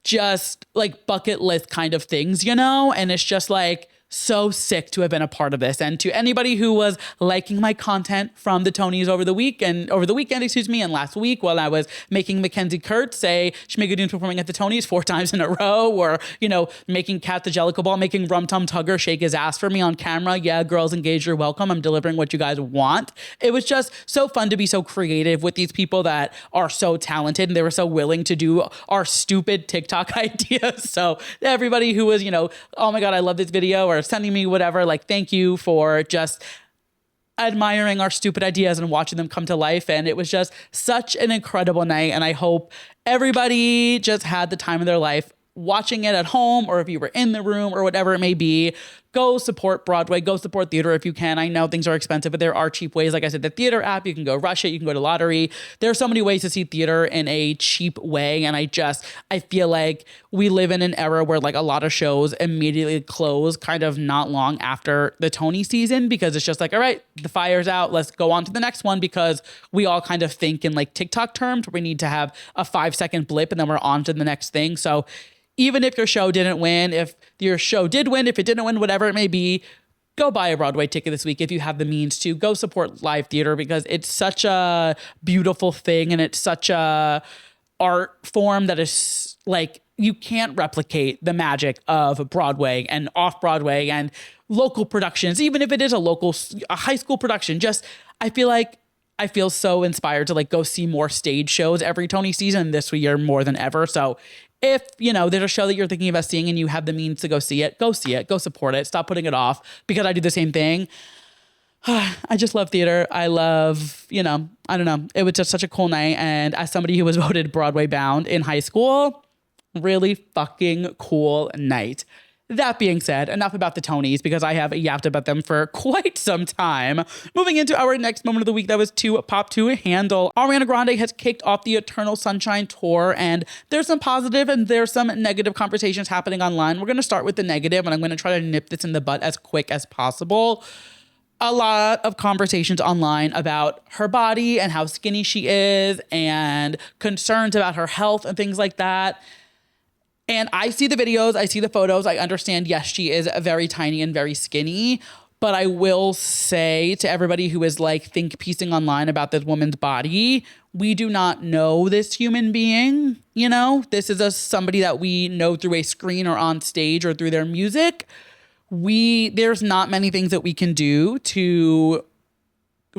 just like bucket list kind of things, and it's just like so sick to have been a part of this. And to anybody who was liking my content from the Tonys over the weekend, and last week while I was making Mackenzie Kurt say Schmigadoon's performing at the Tonys 4 times in a row, or, making Kat the Jellicle Ball, making Rum Tum Tugger shake his ass for me on camera. Yeah, girls engaged, you're welcome. I'm delivering what you guys want. It was just so fun to be so creative with these people that are so talented, and they were so willing to do our stupid TikTok ideas. So everybody who was, oh my God, I love this video, or sending me whatever, like, thank you for just admiring our stupid ideas and watching them come to life. And it was just such an incredible night. And I hope everybody just had the time of their life watching it at home, or if you were in the room or whatever it may be. Go support Broadway, go support theater if you can. I know things are expensive, but there are cheap ways. Like I said, the theater app, you can go rush it, you can go to Lottery. There are so many ways to see theater in a cheap way. And I feel like we live in an era where like a lot of shows immediately close kind of not long after the Tony season, because it's just like, all right, the fire's out, let's go on to the next one, because we all kind of think in like TikTok terms where we need to have a 5-second blip and then we're on to the next thing. So even if your show didn't win, if your show did win, if it didn't win, whatever it may be, go buy a Broadway ticket this week if you have the means to. Go support live theater, because it's such a beautiful thing, and it's such a art form that is like, you can't replicate the magic of Broadway and off-Broadway and local productions, even if it is a high school production. Just, I feel so inspired to like go see more stage shows every Tony season this year more than ever. So if, there's a show that you're thinking about seeing and you have the means to go see it, go support it. Stop putting it off, because I do the same thing. I just love theater. I love, I don't know. It was just such a cool night. And as somebody who was voted Broadway bound in high school, really fucking cool night. That being said, enough about the Tonys, because I have yapped about them for quite some time. Moving into our next moment of the week, that was to pop to handle. Ariana Grande has kicked off the Eternal Sunshine Tour, and there's some positive and there's some negative conversations happening online. We're going to start with the negative, and I'm going to try to nip this in the butt as quick as possible. A lot of conversations online about her body and how skinny she is, and concerns about her health and things like that. And I see the videos, I see the photos, I understand, yes, she is very tiny and very skinny, but I will say to everybody who is like think piecing online about this woman's body, we do not know this human being, This is somebody that we know through a screen or on stage or through their music. There's not many things that we can do to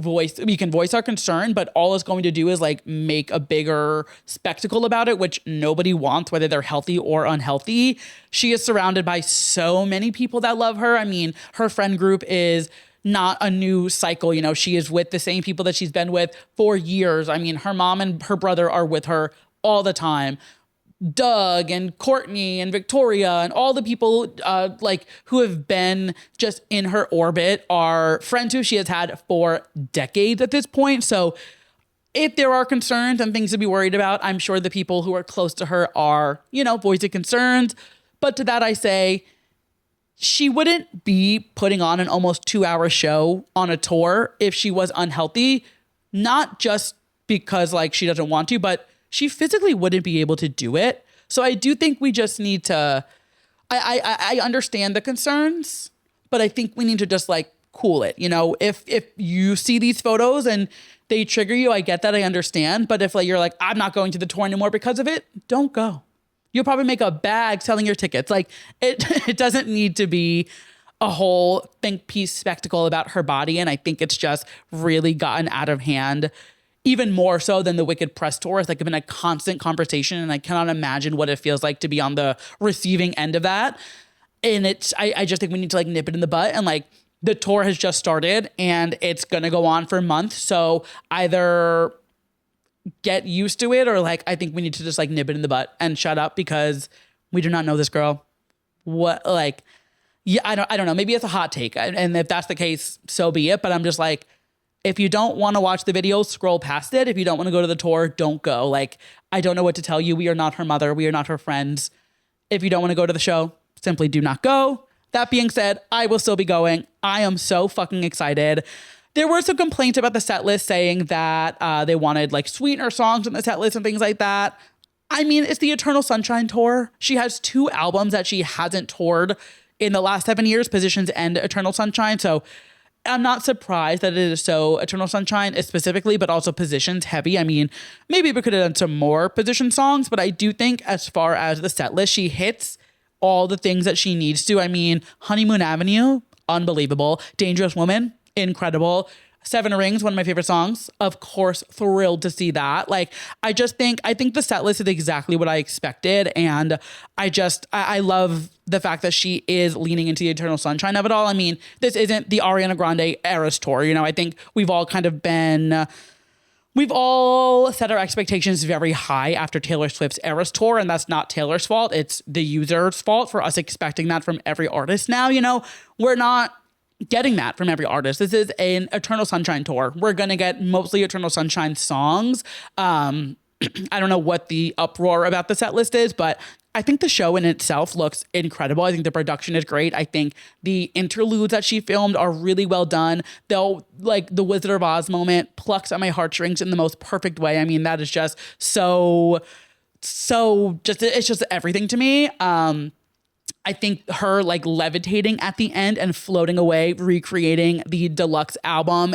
voice our concern, but all it's going to do is like make a bigger spectacle about it, which nobody wants, whether they're healthy or unhealthy. She is surrounded by so many people that love her. I mean, her friend group is not a new cycle. You know, she is with the same people that she's been with for years. I mean, her mom and her brother are with her all the time. Doug and Courtney and Victoria and all the people like who have been just in her orbit are friends who she has had for decades at this point. So if there are concerns and things to be worried about, I'm sure the people who are close to her are, you know, voicing concerns. But to that I say, she wouldn't be putting on an almost 2-hour show on a tour if she was unhealthy, not just because like she doesn't want to, but she physically wouldn't be able to do it. So I do think we just need to, I understand the concerns, but I think we need to just like cool it. You know, if you see these photos and they trigger you, I get that, I understand. But if like you're like, I'm not going to the tour anymore because of it, don't go. You'll probably make a bag selling your tickets. Like it doesn't need to be a whole think piece spectacle about her body. And I think it's just really gotten out of hand, even more so than the Wicked press tour. It's like been a constant conversation, and I cannot imagine what it feels like to be on the receiving end of that. And I just think we need to like nip it in the butt, and like the tour has just started and it's going to go on for months. So either get used to it, or like, I think we need to just like nip it in the butt and shut up, because we do not know this girl. What, like, yeah, I don't know. Maybe it's a hot take. And if that's the case, so be it. But I'm just like, if you don't want to watch the video, scroll past it. If you don't want to go to the tour, don't go. Like, I don't know what to tell you. We are not her mother. We are not her friends. If you don't want to go to the show, simply do not go. That being said, I will still be going. I am so fucking excited. There were some complaints about the set list saying that they wanted like sweetener songs in the set list and things like that. I mean, it's the Eternal Sunshine Tour. She has 2 albums that she hasn't toured in the last 7 years, Positions and Eternal Sunshine. So I'm not surprised that it is so Eternal Sunshine specifically, but also Positions heavy. I mean, maybe we could have done some more Position songs, but I do think as far as the set list, she hits all the things that she needs to. I mean, Honeymoon Avenue, unbelievable. Dangerous Woman, incredible. Seven Rings, one of my favorite songs. Of course, thrilled to see that. Like, I think the set list is exactly what I expected. And I love the fact that she is leaning into the Eternal Sunshine of it all. I mean, this isn't the Ariana Grande Eras tour. You know, I think we've all set our expectations very high after Taylor Swift's Eras tour. And that's not Taylor's fault. It's the user's fault for us expecting that from every artist now. You know, we're not getting that from every artist. This is an Eternal Sunshine tour. We're going to get mostly Eternal Sunshine songs. I don't know what the uproar about the set list is, but I think the show in itself looks incredible. I think the production is great. I think the interludes that she filmed are really well done. Though, like, the Wizard of Oz moment plucks at my heartstrings in the most perfect way. I mean, that is just it's just everything to me. I think her like levitating at the end and floating away, recreating the deluxe album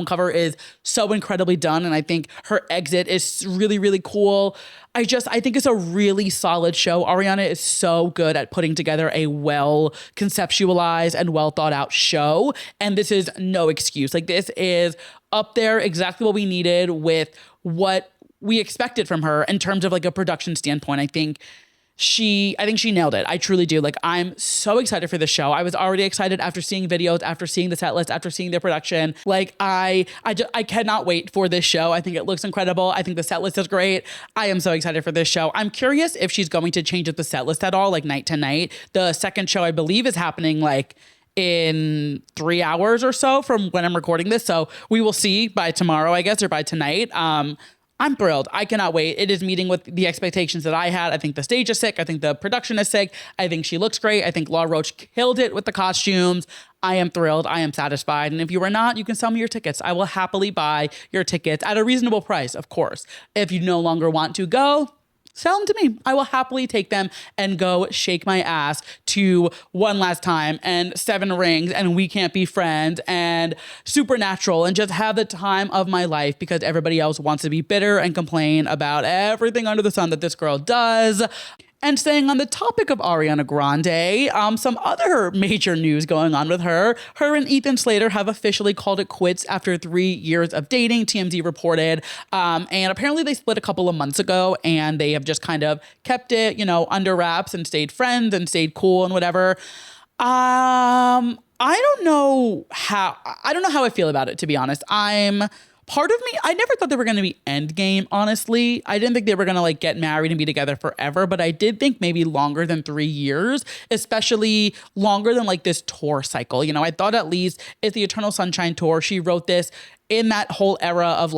cover is so incredibly done. And I think her exit is really, really cool. I think it's a really solid show. Ariana is so good at putting together a well conceptualized and well thought out show. And this is no excuse. Like, this is up there, exactly what we needed with what we expected from her in terms of like a production standpoint. I think she nailed it. I truly do. Like, I'm so excited for the show. I was already excited after seeing videos, after seeing the set list, after seeing their production. Like, I cannot wait for this show. I think it looks incredible. I think the set list is great. I am so excited for this show. I'm curious if she's going to change up the set list at all, like night to night. The second show, I believe, is happening like in 3 hours or so from when I'm recording this. So we will see by tomorrow, I guess, or by tonight. I'm thrilled. I cannot wait. It is meeting with the expectations that I had. I think the stage is sick. I think the production is sick. I think she looks great. I think Laura Roach killed it with the costumes. I am thrilled. I am satisfied. And if you are not, you can sell me your tickets. I will happily buy your tickets at a reasonable price, of course. If you no longer want to go, sell them to me. I will happily take them and go shake my ass to One Last Time and Seven Rings and We Can't Be Friends and Supernatural and just have the time of my life, because everybody else wants to be bitter and complain about everything under the sun that this girl does. And staying on the topic of Ariana Grande, some other major news going on with her. Her and Ethan Slater have officially called it quits after 3 years of dating, TMZ reported. And apparently they split a couple of months ago, and they have just kind of kept it, under wraps and stayed friends and stayed cool and whatever. I don't know how I feel about it, to be honest. Part of me, I never thought they were going to be endgame, honestly. I didn't think they were going to get married and be together forever, but I did think maybe longer than 3 years, especially longer than this tour cycle. I thought at least it's the Eternal Sunshine Tour. She wrote this in that whole era of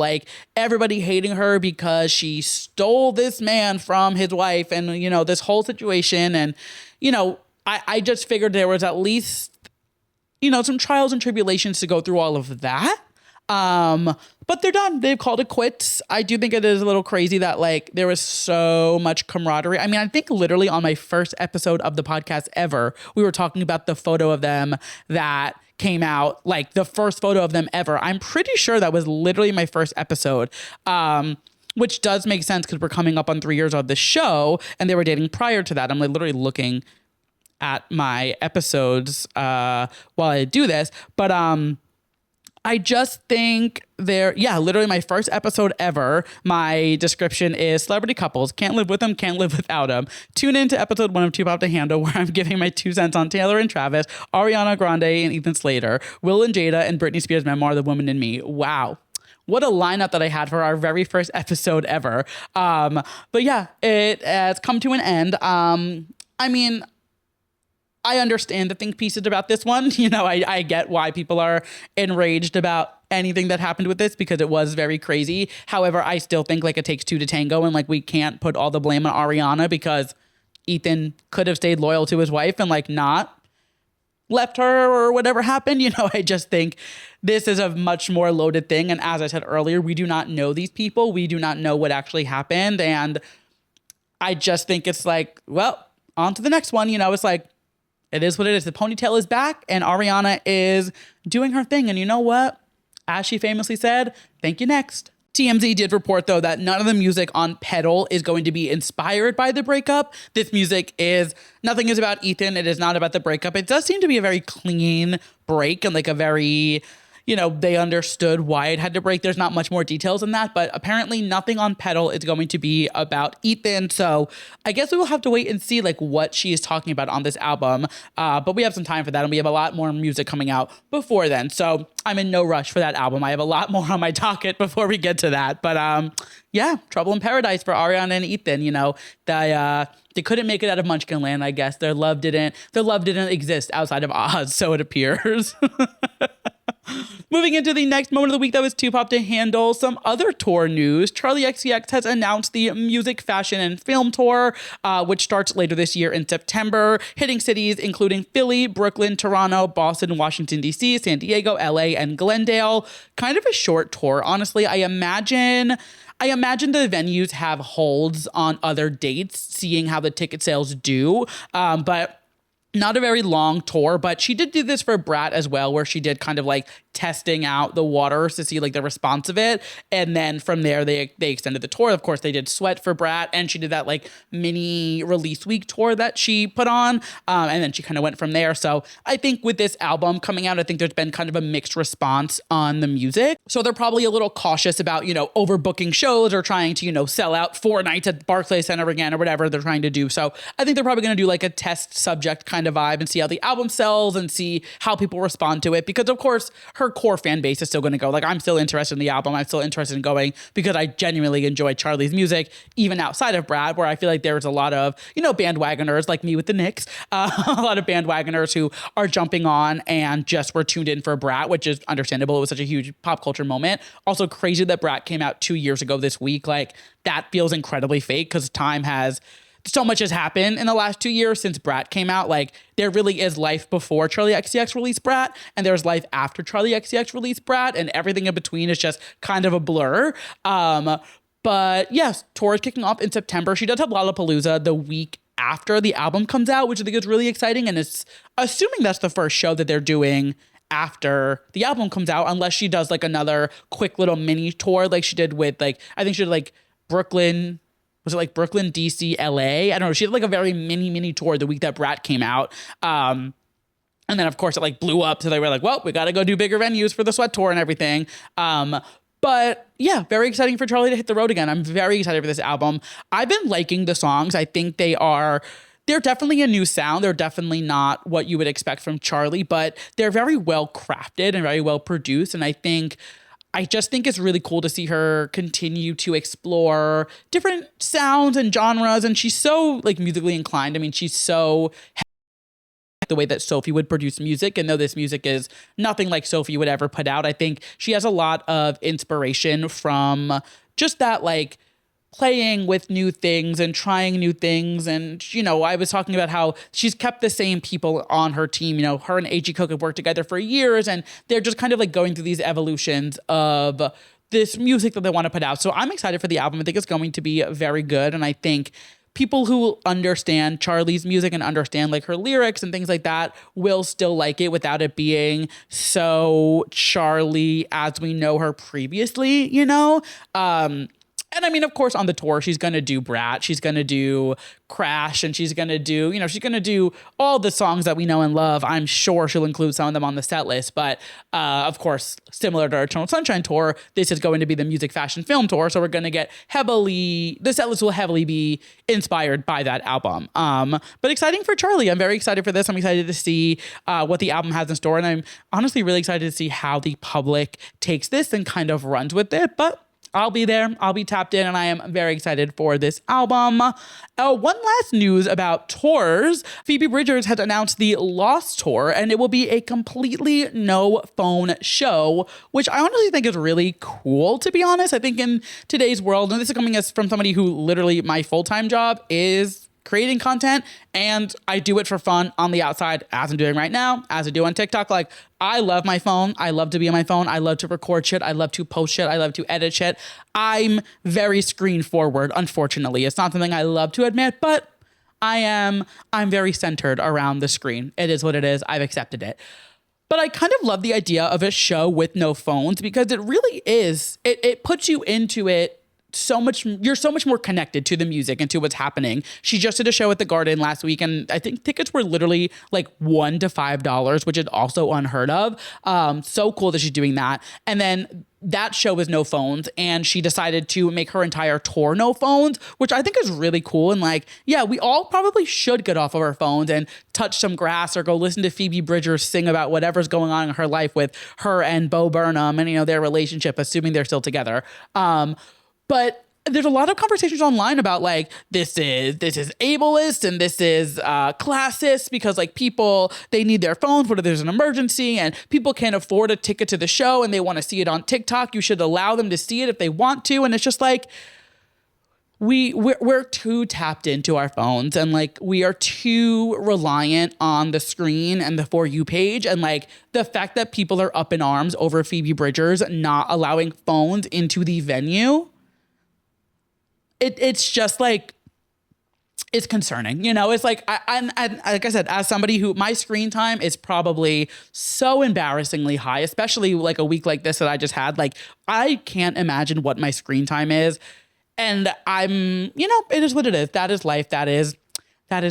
everybody hating her because she stole this man from his wife and, this whole situation. And, I just figured there was at least, some trials and tribulations to go through all of that. But they're done. They've called it quits. I do think it is a little crazy that there was so much camaraderie. I mean, I think literally on my first episode of the podcast ever, we were talking about the photo of them that came out, the first photo of them ever. I'm pretty sure that was literally my first episode. Which does make sense because we're coming up on 3 years of the show and they were dating prior to that. I'm literally looking at my episodes while I do this. But I just think literally my first episode ever, my description is celebrity couples, can't live with them, can't live without them. Tune in to episode 1 of Too Pop to Handle, where I'm giving my 2 cents on Taylor and Travis, Ariana Grande and Ethan Slater, Will and Jada, and Britney Spears' memoir, The Woman in Me. Wow. What a lineup that I had for our very first episode ever. But yeah, it has come to an end. I mean, I understand the think pieces about this one. I get why people are enraged about anything that happened with this because it was very crazy. However, I still think it takes two to tango, and we can't put all the blame on Ariana because Ethan could have stayed loyal to his wife and not left her or whatever happened. I just think this is a much more loaded thing. And as I said earlier, we do not know these people. We do not know what actually happened. And I just think it's well, on to the next one. It's it is what it is. The ponytail is back and Ariana is doing her thing. And you know what? As she famously said, thank you, next. TMZ did report, though, that none of the music on Pedal is going to be inspired by the breakup. This music nothing is about Ethan. It is not about the breakup. It does seem to be a very clean break and a very, they understood why it had to break. There's not much more details than that, but apparently nothing on Pedal is going to be about Ethan. So I guess we will have to wait and see what she is talking about on this album. But we have some time for that and we have a lot more music coming out before then. So I'm in no rush for that album. I have a lot more on my docket before we get to that. But yeah, Trouble in Paradise for Ariana and Ethan. They couldn't make it out of Munchkin Land, I guess. Their love didn't exist outside of Oz, so it appears. Moving into the next moment of the week that was Too Pop to Handle, some other tour news. Charli XCX has announced the Music, Fashion, and Film Tour, which starts later this year in September, hitting cities including Philly, Brooklyn, Toronto, Boston, Washington, D.C., San Diego, L.A., and Glendale. Kind of a short tour, honestly. I imagine the venues have holds on other dates, seeing how the ticket sales do, but not a very long tour. But she did do this for Brat as well, where she did kind of testing out the waters to see the response of it. And then from there, they extended the tour. Of course, they did Sweat for Brat, and she did that mini release week tour that she put on. And then she kind of went from there. So I think with this album coming out, I think there's been kind of a mixed response on the music. So they're probably a little cautious about, overbooking shows or trying to, sell out 4 nights at Barclays Center again or whatever they're trying to do. So I think they're probably going to do a test subject kind of vibe and see how the album sells and see how people respond to it. Because of course, her core fan base is still going to go. I'm still interested in the album. I'm still interested in going because I genuinely enjoy Charli's music, even outside of Brad, where I feel there's a lot of, bandwagoners like me with the Knicks, a lot of bandwagoners who are jumping on and just were tuned in for Brat, which is understandable. It was such a huge pop culture moment. Also crazy that Brat came out 2 years ago this week. That feels incredibly fake because so much has happened in the last 2 years since Brat came out. There really is life before Charli XCX released Brat, and there's life after Charli XCX released Brat, and everything in between is just kind of a blur. But yes, tour is kicking off in September. She does have Lollapalooza the week after the album comes out, which I think is really exciting. And it's assuming that's the first show that they're doing after the album comes out, unless she does another quick little mini tour like she did with I think she did Brooklyn. was it like Brooklyn, DC, LA? I don't know. She had like a very mini tour the week that Brat came out. And then of course it like blew up. So they were like, well, we got to go do bigger venues for the Sweat Tour and everything. But yeah, very exciting for Charli to hit the road again. I'm very excited for this album. I've been liking the songs. I think they're definitely a new sound. They're definitely not what you would expect from Charli, but they're very well crafted and very well produced. And I just think it's really cool to see her continue to explore different sounds and genres. And she's so like musically inclined. I mean, she's so the way that Sophie would produce music. And though this music is nothing like Sophie would ever put out, I think she has a lot of inspiration from just that, like, playing with new things and trying new things. And, you know, I was talking about how she's kept the same people on her team. You know, her and A.G. Cook have worked together for years, and they're just kind of like going through these evolutions of this music that they want to put out. So I'm excited for the album. I think it's going to be very good. And I think people who understand Charli's music and understand like her lyrics and things like that will still like it without it being so Charli as we know her previously, you know? And I mean, of course, on the tour, she's going to do Brat, she's going to do Crash, and she's going to do, you know, she's going to do all the songs that we know and love. I'm sure she'll include some of them on the set list. But of course, similar to our Eternal Sunshine tour, this is going to be the music, fashion, film tour. So we're going to get the set list will heavily be inspired by that album. But exciting for Charli. I'm very excited for this. I'm excited to see what the album has in store. And I'm honestly really excited to see how the public takes this and kind of runs with it. But I'll be there. I'll be tapped in, and I am very excited for this album. One last news about tours. Phoebe Bridgers has announced the Lost Tour, and it will be a completely no-phone show, which I honestly think is really cool, to be honest. I think in today's world, and this is coming from somebody who literally my full-time job is creating content, and I do it for fun on the outside, as I'm doing right now, as I do on TikTok. Like, I love my phone. I love to be on my phone. I love to record shit. I love to post shit. I love to edit shit. I'm very screen forward, unfortunately. It's not something I love to admit, but I'm very centered around the screen. It is what it is. I've accepted it. But I kind of love the idea of a show with no phones, because it really is, it puts you into it so much. You're so much more connected to the music and to what's happening. She just did a show at the Garden last week, and I think tickets were literally like $1 to $5, which is also unheard of. So cool that she's doing that. And then that show was no phones, and she decided to make her entire tour no phones, which I think is really cool. And like, yeah, we all probably should get off of our phones and touch some grass or go listen to Phoebe Bridgers sing about whatever's going on in her life with her and Bo Burnham and, you know, their relationship, assuming they're still together. But there's a lot of conversations online about like, this is ableist and this is classist, because like people, they need their phones, what if there's an emergency, and people can't afford a ticket to the show and they want to see it on TikTok. You should allow them to see it if they want to. And it's just like, we're too tapped into our phones, and like we are too reliant on the screen and the For You page. And like the fact that people are up in arms over Phoebe Bridgers not allowing phones into the venue, it's just like, it's concerning, you know. It's like, I'm like I said, as somebody who, my screen time is probably so embarrassingly high, especially like a week like this that I just had. Like, I can't imagine what my screen time is. And I'm, you know, it is what it is. That is life. That is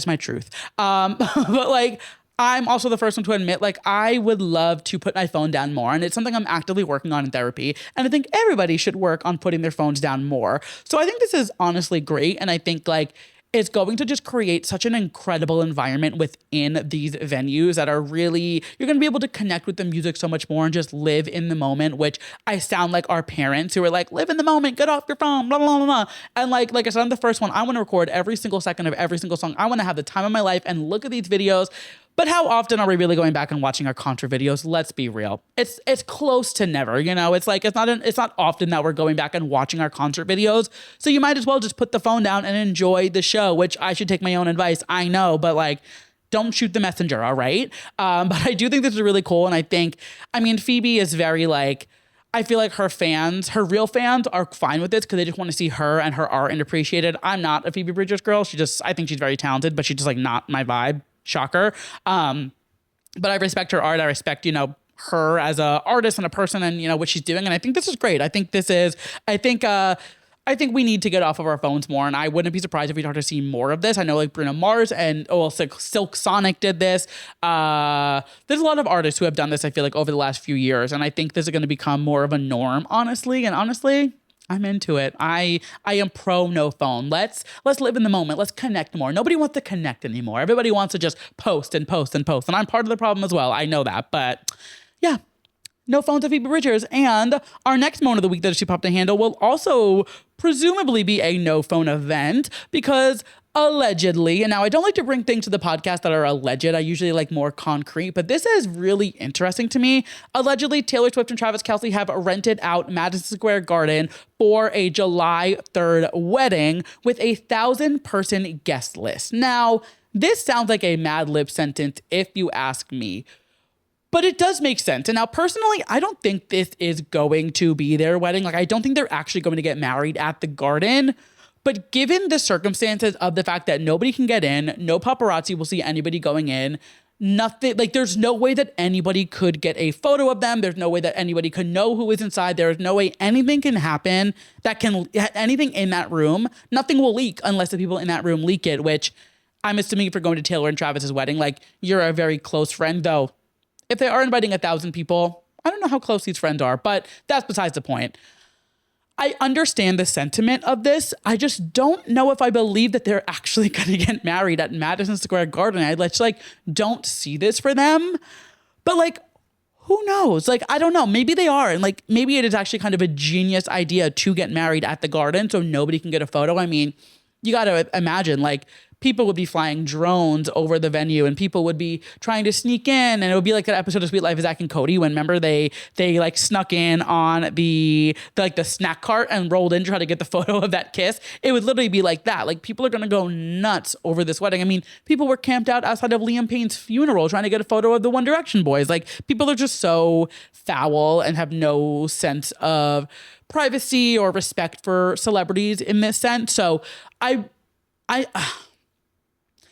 my truth. But like, I'm also the first one to admit, like, I would love to put my phone down more. And it's something I'm actively working on in therapy. And I think everybody should work on putting their phones down more. So I think this is honestly great. And I think like, it's going to just create such an incredible environment within these venues that are really, you're going to be able to connect with the music so much more and just live in the moment, which I sound like our parents who are like, live in the moment, get off your phone, blah, blah, blah, blah. And like I said, I'm the first one. I want to record every single second of every single song. I want to have the time of my life and look at these videos. But how often are we really going back and watching our concert videos? Let's be real. It's close to never, you know. It's like, it's not often that we're going back and watching our concert videos. So you might as well just put the phone down and enjoy the show, which I should take my own advice. I know, but like, don't shoot the messenger, all right? But I do think this is really cool. And I think, I mean, Phoebe is very like, I feel like her real fans are fine with this because they just want to see her and her art and appreciate it. I'm not a Phoebe Bridgers girl. I think she's very talented, but she's just like not my vibe. Shocker. But I respect her art. I respect, you know, her as a artist and a person and, you know, what she's doing. And I think this is great. I think I think we need to get off of our phones more, and I wouldn't be surprised if we start to see more of this. I know like Bruno Mars and Silk Sonic did this. There's a lot of artists who have done this, I feel like, over the last few years, and I think this is going to become more of a norm, honestly. And honestly, I'm into it. I am pro no phone. Let's live in the moment. Let's connect more. Nobody wants to connect anymore. Everybody wants to just post and post and post, and I'm part of the problem as well. I know that, but yeah. No phones of Phoebe Bridgers. And our next moment of the week that she popped to handle will also presumably be a no phone event because allegedly, and now I don't like to bring things to the podcast that are alleged. I usually like more concrete, but this is really interesting to me. Allegedly, Taylor Swift and Travis Kelce have rented out Madison Square Garden for a July 3rd wedding with a 1,000-person guest list. Now, this sounds like a Mad Lib sentence if you ask me. But it does make sense. And now, personally, I don't think this is going to be their wedding. Like, I don't think they're actually going to get married at the garden. But given the circumstances of the fact that nobody can get in, no paparazzi will see anybody going in, nothing, like, there's no way that anybody could get a photo of them. There's no way that anybody could know who is inside. There's no way anything can happen anything in that room. Nothing will leak unless the people in that room leak it, which I'm assuming if you're going to Taylor and Travis's wedding, like, you're a very close friend, though. If they are inviting 1,000 people, I don't know how close these friends are, but that's besides the point. I understand the sentiment of this. I just don't know if I believe that they're actually going to get married at Madison Square Garden. I just don't see this for them. But like, who knows? Like, I don't know. Maybe they are. And like, maybe it is actually kind of a genius idea to get married at the garden so nobody can get a photo. I mean, you got to imagine like, people would be flying drones over the venue and people would be trying to sneak in. And it would be like that episode of Sweet Life of Zack and Cody when, remember, they like snuck in on the snack cart and rolled in to try to get the photo of that kiss. It would literally be like that. Like, people are going to go nuts over this wedding. I mean, people were camped out outside of Liam Payne's funeral trying to get a photo of the One Direction boys. Like, people are just so foul and have no sense of privacy or respect for celebrities in this sense. So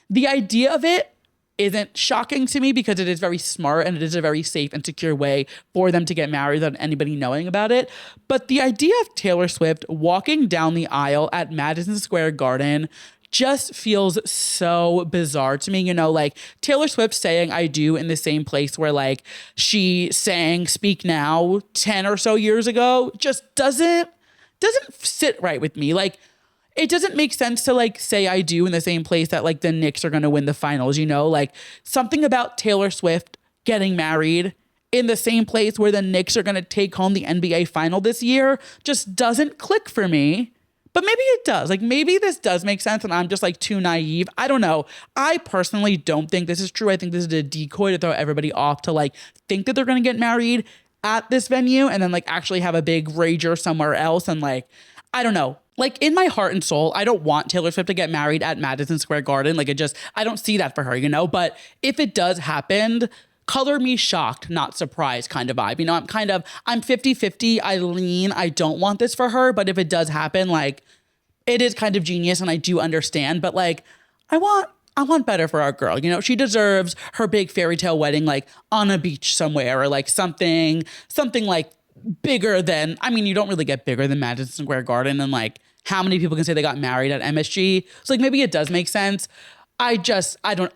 the idea of it isn't shocking to me because it is very smart and it is a very safe and secure way for them to get married without anybody knowing about it. But the idea of Taylor Swift walking down the aisle at Madison Square Garden just feels so bizarre to me. You know, like Taylor Swift saying "I do" in the same place where like she sang "Speak Now" 10 or so years ago just doesn't sit right with me. Like, it doesn't make sense to like say "I do" in the same place that like the Knicks are going to win the finals, you know? Like, something about Taylor Swift getting married in the same place where the Knicks are going to take home the NBA final this year just doesn't click for me. But maybe it does. Like, maybe this does make sense and I'm just like too naive. I don't know. I personally don't think this is true. I think this is a decoy to throw everybody off to like think that they're going to get married at this venue and then like actually have a big rager somewhere else. And like, I don't know. Like, in my heart and soul, I don't want Taylor Swift to get married at Madison Square Garden. Like, I don't see that for her, you know? But if it does happen, color me shocked, not surprised kind of vibe. You know, I'm 50-50. I don't want this for her. But if it does happen, like, it is kind of genius and I do understand. But like, I want better for our girl. You know, she deserves her big fairy tale wedding, like on a beach somewhere or like something like bigger than, I mean, you don't really get bigger than Madison Square Garden. And like, how many people can say they got married at MSG? So like, maybe it does make sense. I don't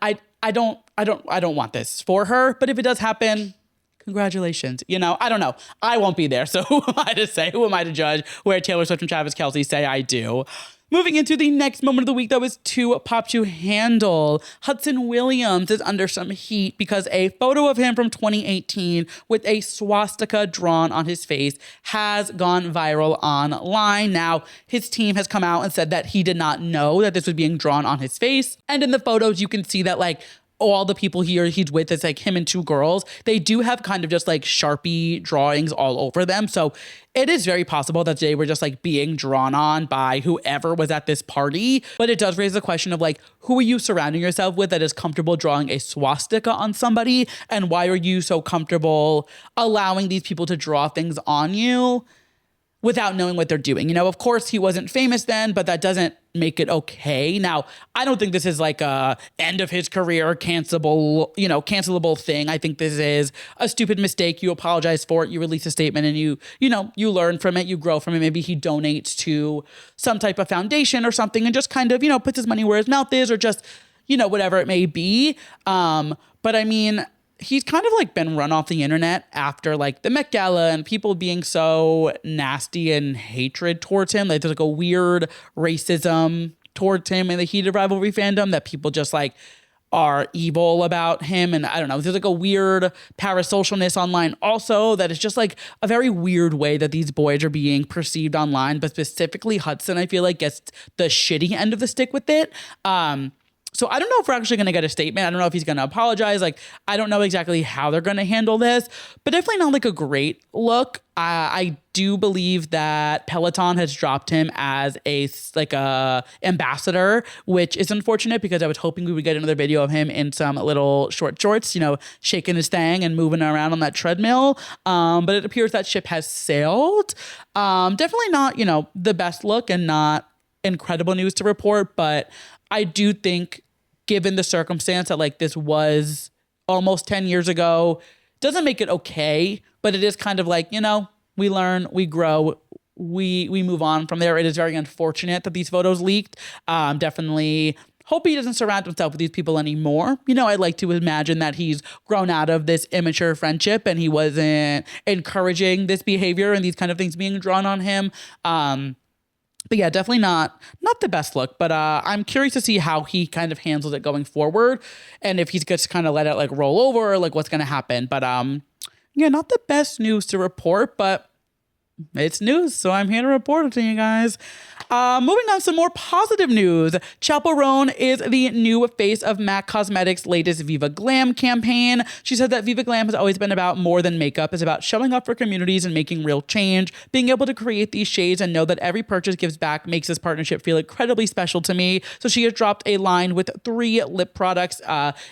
want this for her, but if it does happen, congratulations. You know, I don't know. I won't be there. So who am I to say? Who am I to judge where Taylor Swift and Travis Kelce say "I do"? Moving into the next moment of the week that was too pop to handle. Hudson Williams is under some heat because a photo of him from 2018 with a swastika drawn on his face has gone viral online. Now, his team has come out and said that he did not know that this was being drawn on his face. And in the photos, you can see that like all the people here he's with, it's like him and two girls. They do have kind of just like Sharpie drawings all over them. So it is very possible that they were just like being drawn on by whoever was at this party. But it does raise the question of like, who are you surrounding yourself with that is comfortable drawing a swastika on somebody? And why are you so comfortable allowing these people to draw things on you? without knowing what they're doing. Of course he wasn't famous then, but that doesn't make it okay. Now, I don't think this is like a end of his career cancelable thing. I think this is a stupid mistake. You apologize for it, you release a statement, and you learn from it, you grow from it. Maybe he donates to some type of foundation or something and just kind of, puts his money where his mouth is, or just, whatever it may be. But I mean, he's kind of like been run off the internet after like the Met Gala and people being so nasty and hatred towards him. Like there's like a weird racism towards him in the heated rivalry fandom that people just like are evil about him. And I don't know, there's like a weird parasocialness online also that is just like a very weird way that these boys are being perceived online. But specifically Hudson, I feel like gets the shitty end of the stick with it. So I don't know if we're actually going to get a statement. I don't know if he's going to apologize. Like, I don't know exactly how they're going to handle this, but definitely not like a great look. I do believe that Peloton has dropped him as a ambassador, which is unfortunate because I was hoping we would get another video of him in some little short shorts, shaking his thing and moving around on that treadmill. But it appears that ship has sailed. Definitely not, the best look and not incredible news to report, but I do think, given the circumstance that like this was almost 10 years ago, doesn't make it okay, but it is kind of like, we learn, we grow, we move on from there. It is very unfortunate that these photos leaked. Definitely hope he doesn't surround himself with these people anymore. I'd like to imagine that he's grown out of this immature friendship and he wasn't encouraging this behavior and these kind of things being drawn on him. But yeah, definitely not the best look, but I'm curious to see how he kind of handles it going forward and if he's going to kind of let it like roll over or like what's going to happen. But yeah, not the best news to report, but it's news, so I'm here to report it to you guys. Moving on, some more positive news. Chappell Roan is the new face of MAC Cosmetics' latest Viva Glam campaign. She said that Viva Glam has always been about more than makeup. It's about showing up for communities and making real change. Being able to create these shades and know that every purchase gives back makes this partnership feel incredibly special to me. So she has dropped a line with 3 lip products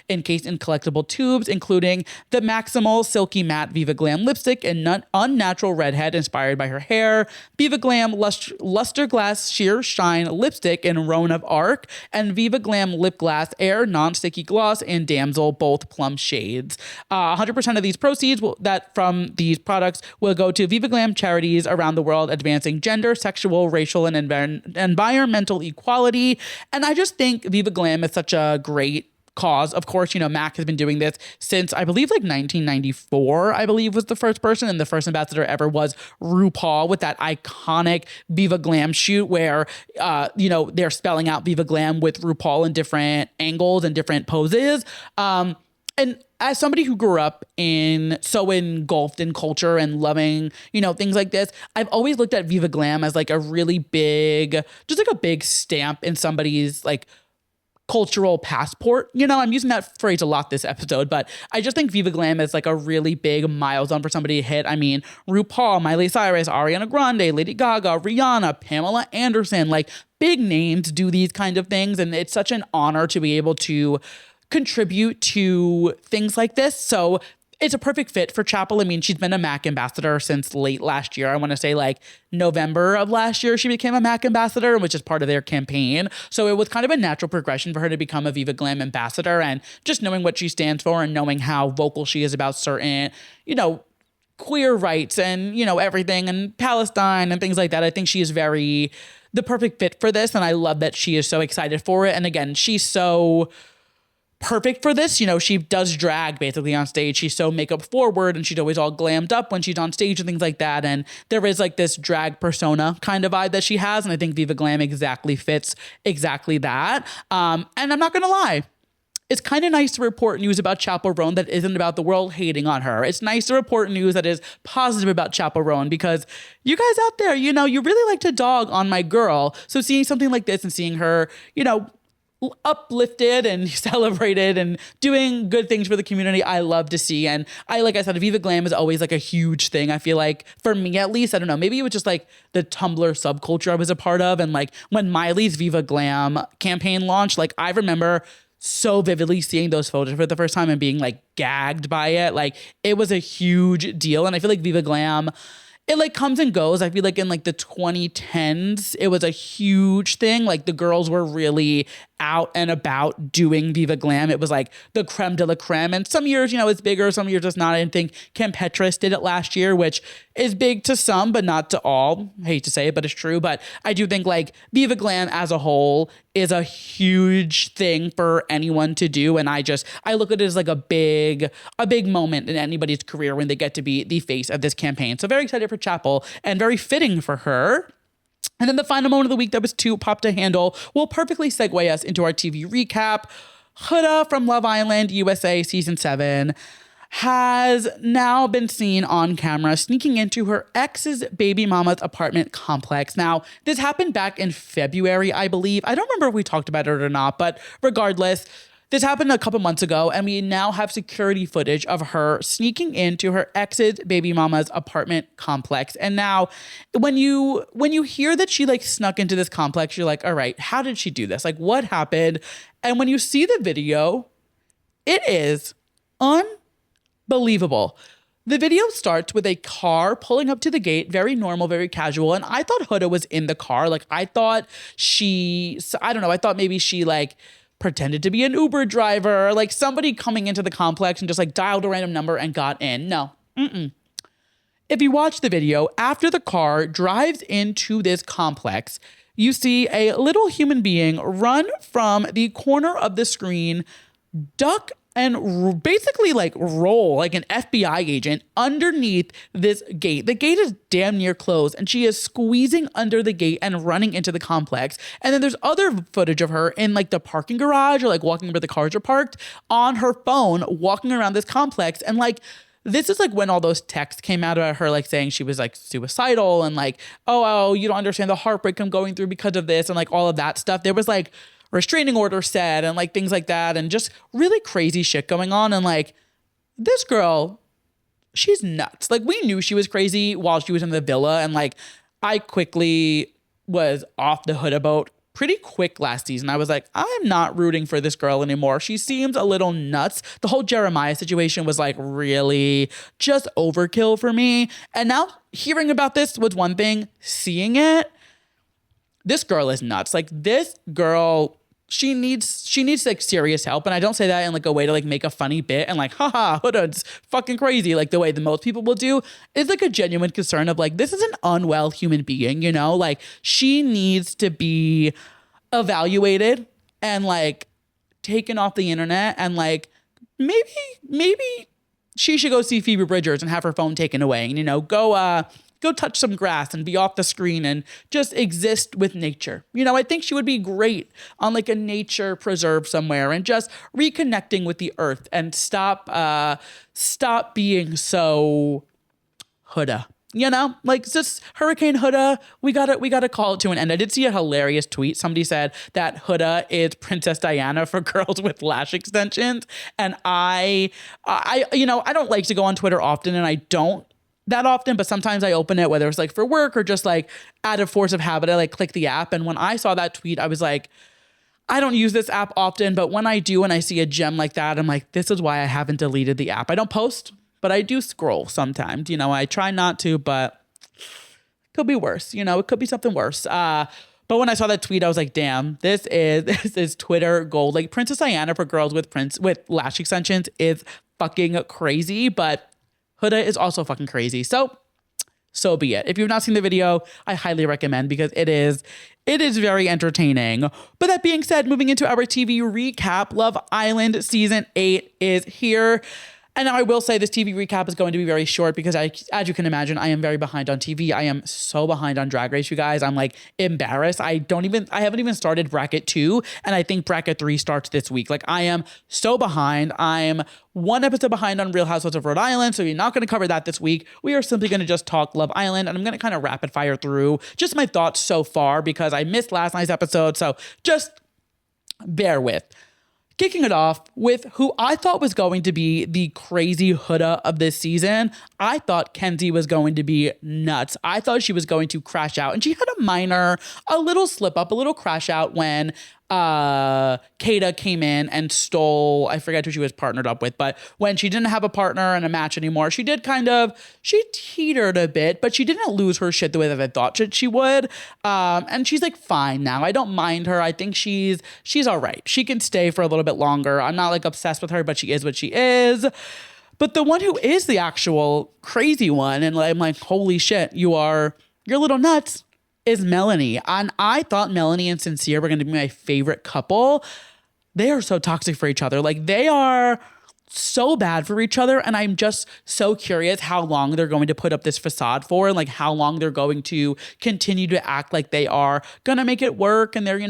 encased in collectible tubes, including the Maximal Silky Matte Viva Glam lipstick and Unnatural Redhead inspired by her hair, Viva Glam Luster Glass Sheer Shine lipstick in Roan of Arc, and Viva Glam Lip Glass Air Non-Sticky Gloss and Damsel, both plum shades. 100% of these proceeds from these products will go to Viva Glam charities around the world advancing gender, sexual, racial, and environmental equality. And I just think Viva Glam is such a great cause. Of course, MAC has been doing this since I believe like 1994, I believe was the first person, and the first ambassador ever was RuPaul with that iconic Viva Glam shoot where, they're spelling out Viva Glam with RuPaul in different angles and different poses. And as somebody who grew up so engulfed in culture and loving, things like this, I've always looked at Viva Glam as like a really big, just like a big stamp in somebody's like cultural passport. I'm using that phrase a lot this episode, but I just think Viva Glam is like a really big milestone for somebody to hit. I mean, RuPaul, Miley Cyrus, Ariana Grande, Lady Gaga, Rihanna, Pamela Anderson, like big names do these kind of things. And it's such an honor to be able to contribute to things like this. So it's a perfect fit for Chappell. I mean, she's been a MAC ambassador since late last year. I want to say like November of last year, she became a MAC ambassador, which is part of their campaign. So it was kind of a natural progression for her to become a Viva Glam ambassador, and just knowing what she stands for and knowing how vocal she is about certain, queer rights and, everything and Palestine and things like that. I think she is the perfect fit for this. And I love that she is so excited for it. And again, she's so perfect for this. She does drag basically on stage. She's so makeup forward and she's always all glammed up when she's on stage and things like that. And there is like this drag persona kind of vibe that she has. And I think Viva Glam exactly fits exactly that. And I'm not going to lie. It's kind of nice to report news about Chappell Roan that isn't about the world hating on her. It's nice to report news that is positive about Chappell Roan because you guys out there, you really like to dog on my girl. So seeing something like this and seeing her, uplifted and celebrated and doing good things for the community, I love to see. And like I said, Viva Glam is always like a huge thing. I feel like for me, at least, I don't know, maybe it was just like the Tumblr subculture I was a part of. And like when Miley's Viva Glam campaign launched, like I remember so vividly seeing those photos for the first time and being like gagged by it. Like it was a huge deal. And I feel like Viva Glam it like comes and goes. I feel like in like the 2010s, it was a huge thing. Like the girls were really out and about doing Viva Glam. It was like the creme de la creme. And some years, you know, it's bigger. Some years it's not. I think Kim Petras did it last year, which is big to some, but not to all. I hate to say it, but it's true. But I do think like Viva Glam as a whole is a huge thing for anyone to do. And I look at it as like a big moment in anybody's career when they get to be the face of this campaign. So very excited for Chappell and very fitting for her. And then the final moment of the week that was too pop to handle will perfectly segue us into our TV recap. Huda from Love Island USA season 7 has now been seen on camera sneaking into her ex's baby mama's apartment complex. Now, this happened back in February, I believe. I don't remember if we talked about it or not, but regardless, this happened a couple months ago, and we now have security footage of her sneaking into her ex's baby mama's apartment complex. And now when you hear that she like snuck into this complex, you're like, all right, how did she do this? Like, what happened? And when you see the video, it is unbelievable. The video starts with a car pulling up to the gate, very normal, very casual. And I thought Huda was in the car. Like, I thought I thought maybe she like pretended to be an Uber driver, like somebody coming into the complex and just like dialed a random number and got in. No. If you watch the video, after the car drives into this complex, you see a little human being run from the corner of the screen, duck and basically like roll like an FBI agent underneath this gate. The gate is damn near closed and she is squeezing under the gate and running into the complex. And then there's other footage of her in like the parking garage or like walking where the cars are parked on her phone, walking around this complex. And like, this is like when all those texts came out about her, like saying she was like suicidal and like, oh, you don't understand the heartbreak I'm going through because of this and like all of that stuff. There was like restraining order set and like things like that and just really crazy shit going on. And like this girl, she's nuts. Like we knew she was crazy while she was in the villa. And like I quickly was off the Huda boat pretty quick last season. I was like, I'm not rooting for this girl anymore. She seems a little nuts. The whole Jeremiah situation was like really just overkill for me. And now hearing about this was one thing, seeing it, this girl is nuts. Like this girl, she needs like serious help. And I don't say that in like a way to like make a funny bit and like, haha, Huda's fucking crazy. Like the way that most people will do. It's like a genuine concern of like, this is an unwell human being, you know, like she needs to be evaluated and like taken off the internet. And like, maybe she should go see Phoebe Bridgers and have her phone taken away and, you know, go touch some grass and be off the screen and just exist with nature. You know, I think she would be great on like a nature preserve somewhere and just reconnecting with the earth and stop being so Huda. You know, like just Hurricane Huda, we gotta call it to an end. I did see a hilarious tweet. Somebody said that Huda is Princess Diana for girls with lash extensions. And I don't like to go on Twitter often and I don't that often, but sometimes I open it, whether it's like for work or just like out of force of habit, I like click the app. And when I saw that tweet, I was like, I don't use this app often, but when I do and I see a gem like that, I'm like, this is why I haven't deleted the app. I don't post, but I do scroll sometimes. You know, I try not to, but it could be worse. You know, it could be something worse. But when I saw that tweet, I was like, damn, this is Twitter gold. Like Princess Diana for girls with lash extensions is fucking crazy, but Huda is also fucking crazy. So be it. If you've not seen the video, I highly recommend because it is very entertaining. But that being said, moving into our TV recap, Love Island season 8 is here. And now I will say this TV recap is going to be very short because as you can imagine, I am very behind on TV. I am so behind on Drag Race, you guys. I'm like embarrassed. I haven't even started bracket 2 and I think bracket 3 starts this week. Like I am so behind. I'm one episode behind on Real Housewives of Rhode Island. So we're not going to cover that this week. We are simply going to just talk Love Island and I'm going to kind of rapid fire through just my thoughts so far because I missed last night's episode. So just bear with. Kicking it off with who I thought was going to be the crazy Huda of this season. I thought Kenzie was going to be nuts. I thought she was going to crash out. And she had a little slip up, a little crash out when Kata came in and stole, I forget who she was partnered up with, but when she didn't have a partner and a match anymore, she teetered a bit, but she didn't lose her shit the way that I thought she would. And she's like fine now. I don't mind her. I think she's all right. She can stay for a little bit longer. I'm not like obsessed with her, but she is what she is. But the one who is the actual crazy one, and I'm like, holy shit, you're a little nuts, is Melanie. And I thought Melanie and Sincere were going to be my favorite couple. They are so toxic for each other. Like, they are so bad for each other. And I'm just so curious how long they're going to put up this facade for, and like how long they're going to continue to act like they are going to make it work. And they're,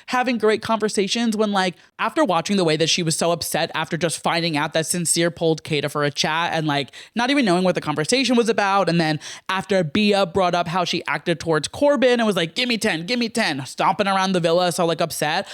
having great conversations when, like, after watching the way that she was so upset after just finding out that Sincere pulled Kata for a chat and like not even knowing what the conversation was about. And then after Bia brought up how she acted towards Corbin and was like, give me 10, stomping around the villa. So like upset.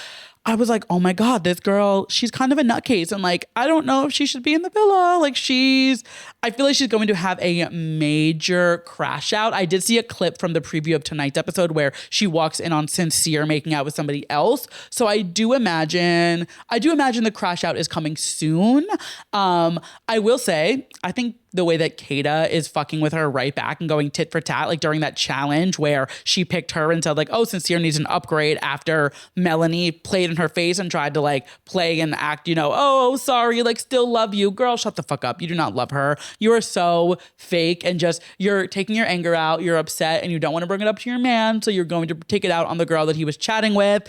I was like, oh my God, this girl, she's kind of a nutcase. And like, I don't know if she should be in the villa. Like I feel like she's going to have a major crash out. I did see a clip from the preview of tonight's episode where she walks in on Sincere making out with somebody else. So I do imagine the crash out is coming soon. I will say, I think the way that Kata is fucking with her right back and going tit for tat, like during that challenge where she picked her and said like, oh, Sincere needs an upgrade after Melanie played in her face and tried to like play and act, oh, sorry, like still love you. Girl, shut the fuck up. You do not love her. You are so fake and just, you're taking your anger out, you're upset and you don't want to bring it up to your man. So you're going to take it out on the girl that he was chatting with.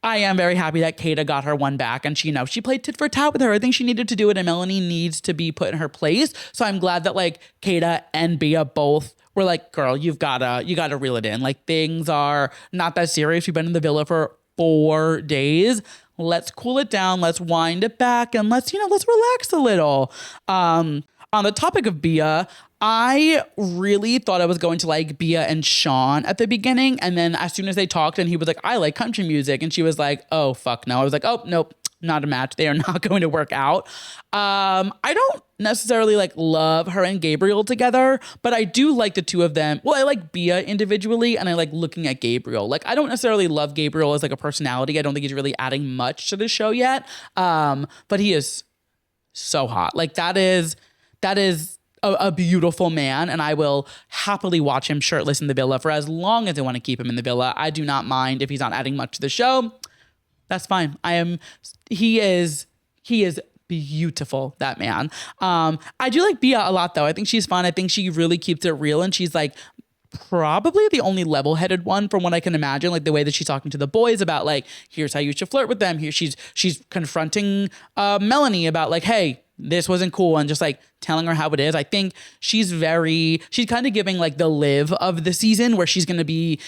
I am very happy that Kata got her one back and she played tit for tat with her. I think she needed to do it and Melanie needs to be put in her place. So I'm glad that like Kata and Bia both were like, girl, you gotta reel it in. Like, things are not that serious. We've been in the villa for 4 days. Let's cool it down. Let's wind it back and let's relax a little. On the topic of Bia, I really thought I was going to like Bia and Sean at the beginning. And then as soon as they talked and he was like, I like country music. And she was like, oh, fuck no. I was like, oh, nope, not a match. They are not going to work out. I don't necessarily like love her and Gabriel together, but I do like the two of them. Well, I like Bia individually and I like looking at Gabriel. Like, I don't necessarily love Gabriel as like a personality. I don't think he's really adding much to the show yet. But he is so hot. Like, that is a beautiful man, and I will happily watch him shirtless in the villa for as long as they want to keep him in the villa. I do not mind if he's not adding much to the show. That's fine. He is beautiful, that man. I do like Bia a lot though. I think she's fun. I think she really keeps it real, and she's like probably the only level-headed one from what I can imagine, like the way that she's talking to the boys about like, here's how you should flirt with them. Here she's confronting Melanie about like, hey, this wasn't cool, and just like telling her how it is. I think she's kind of giving like the Liv of the season, where she's going to be,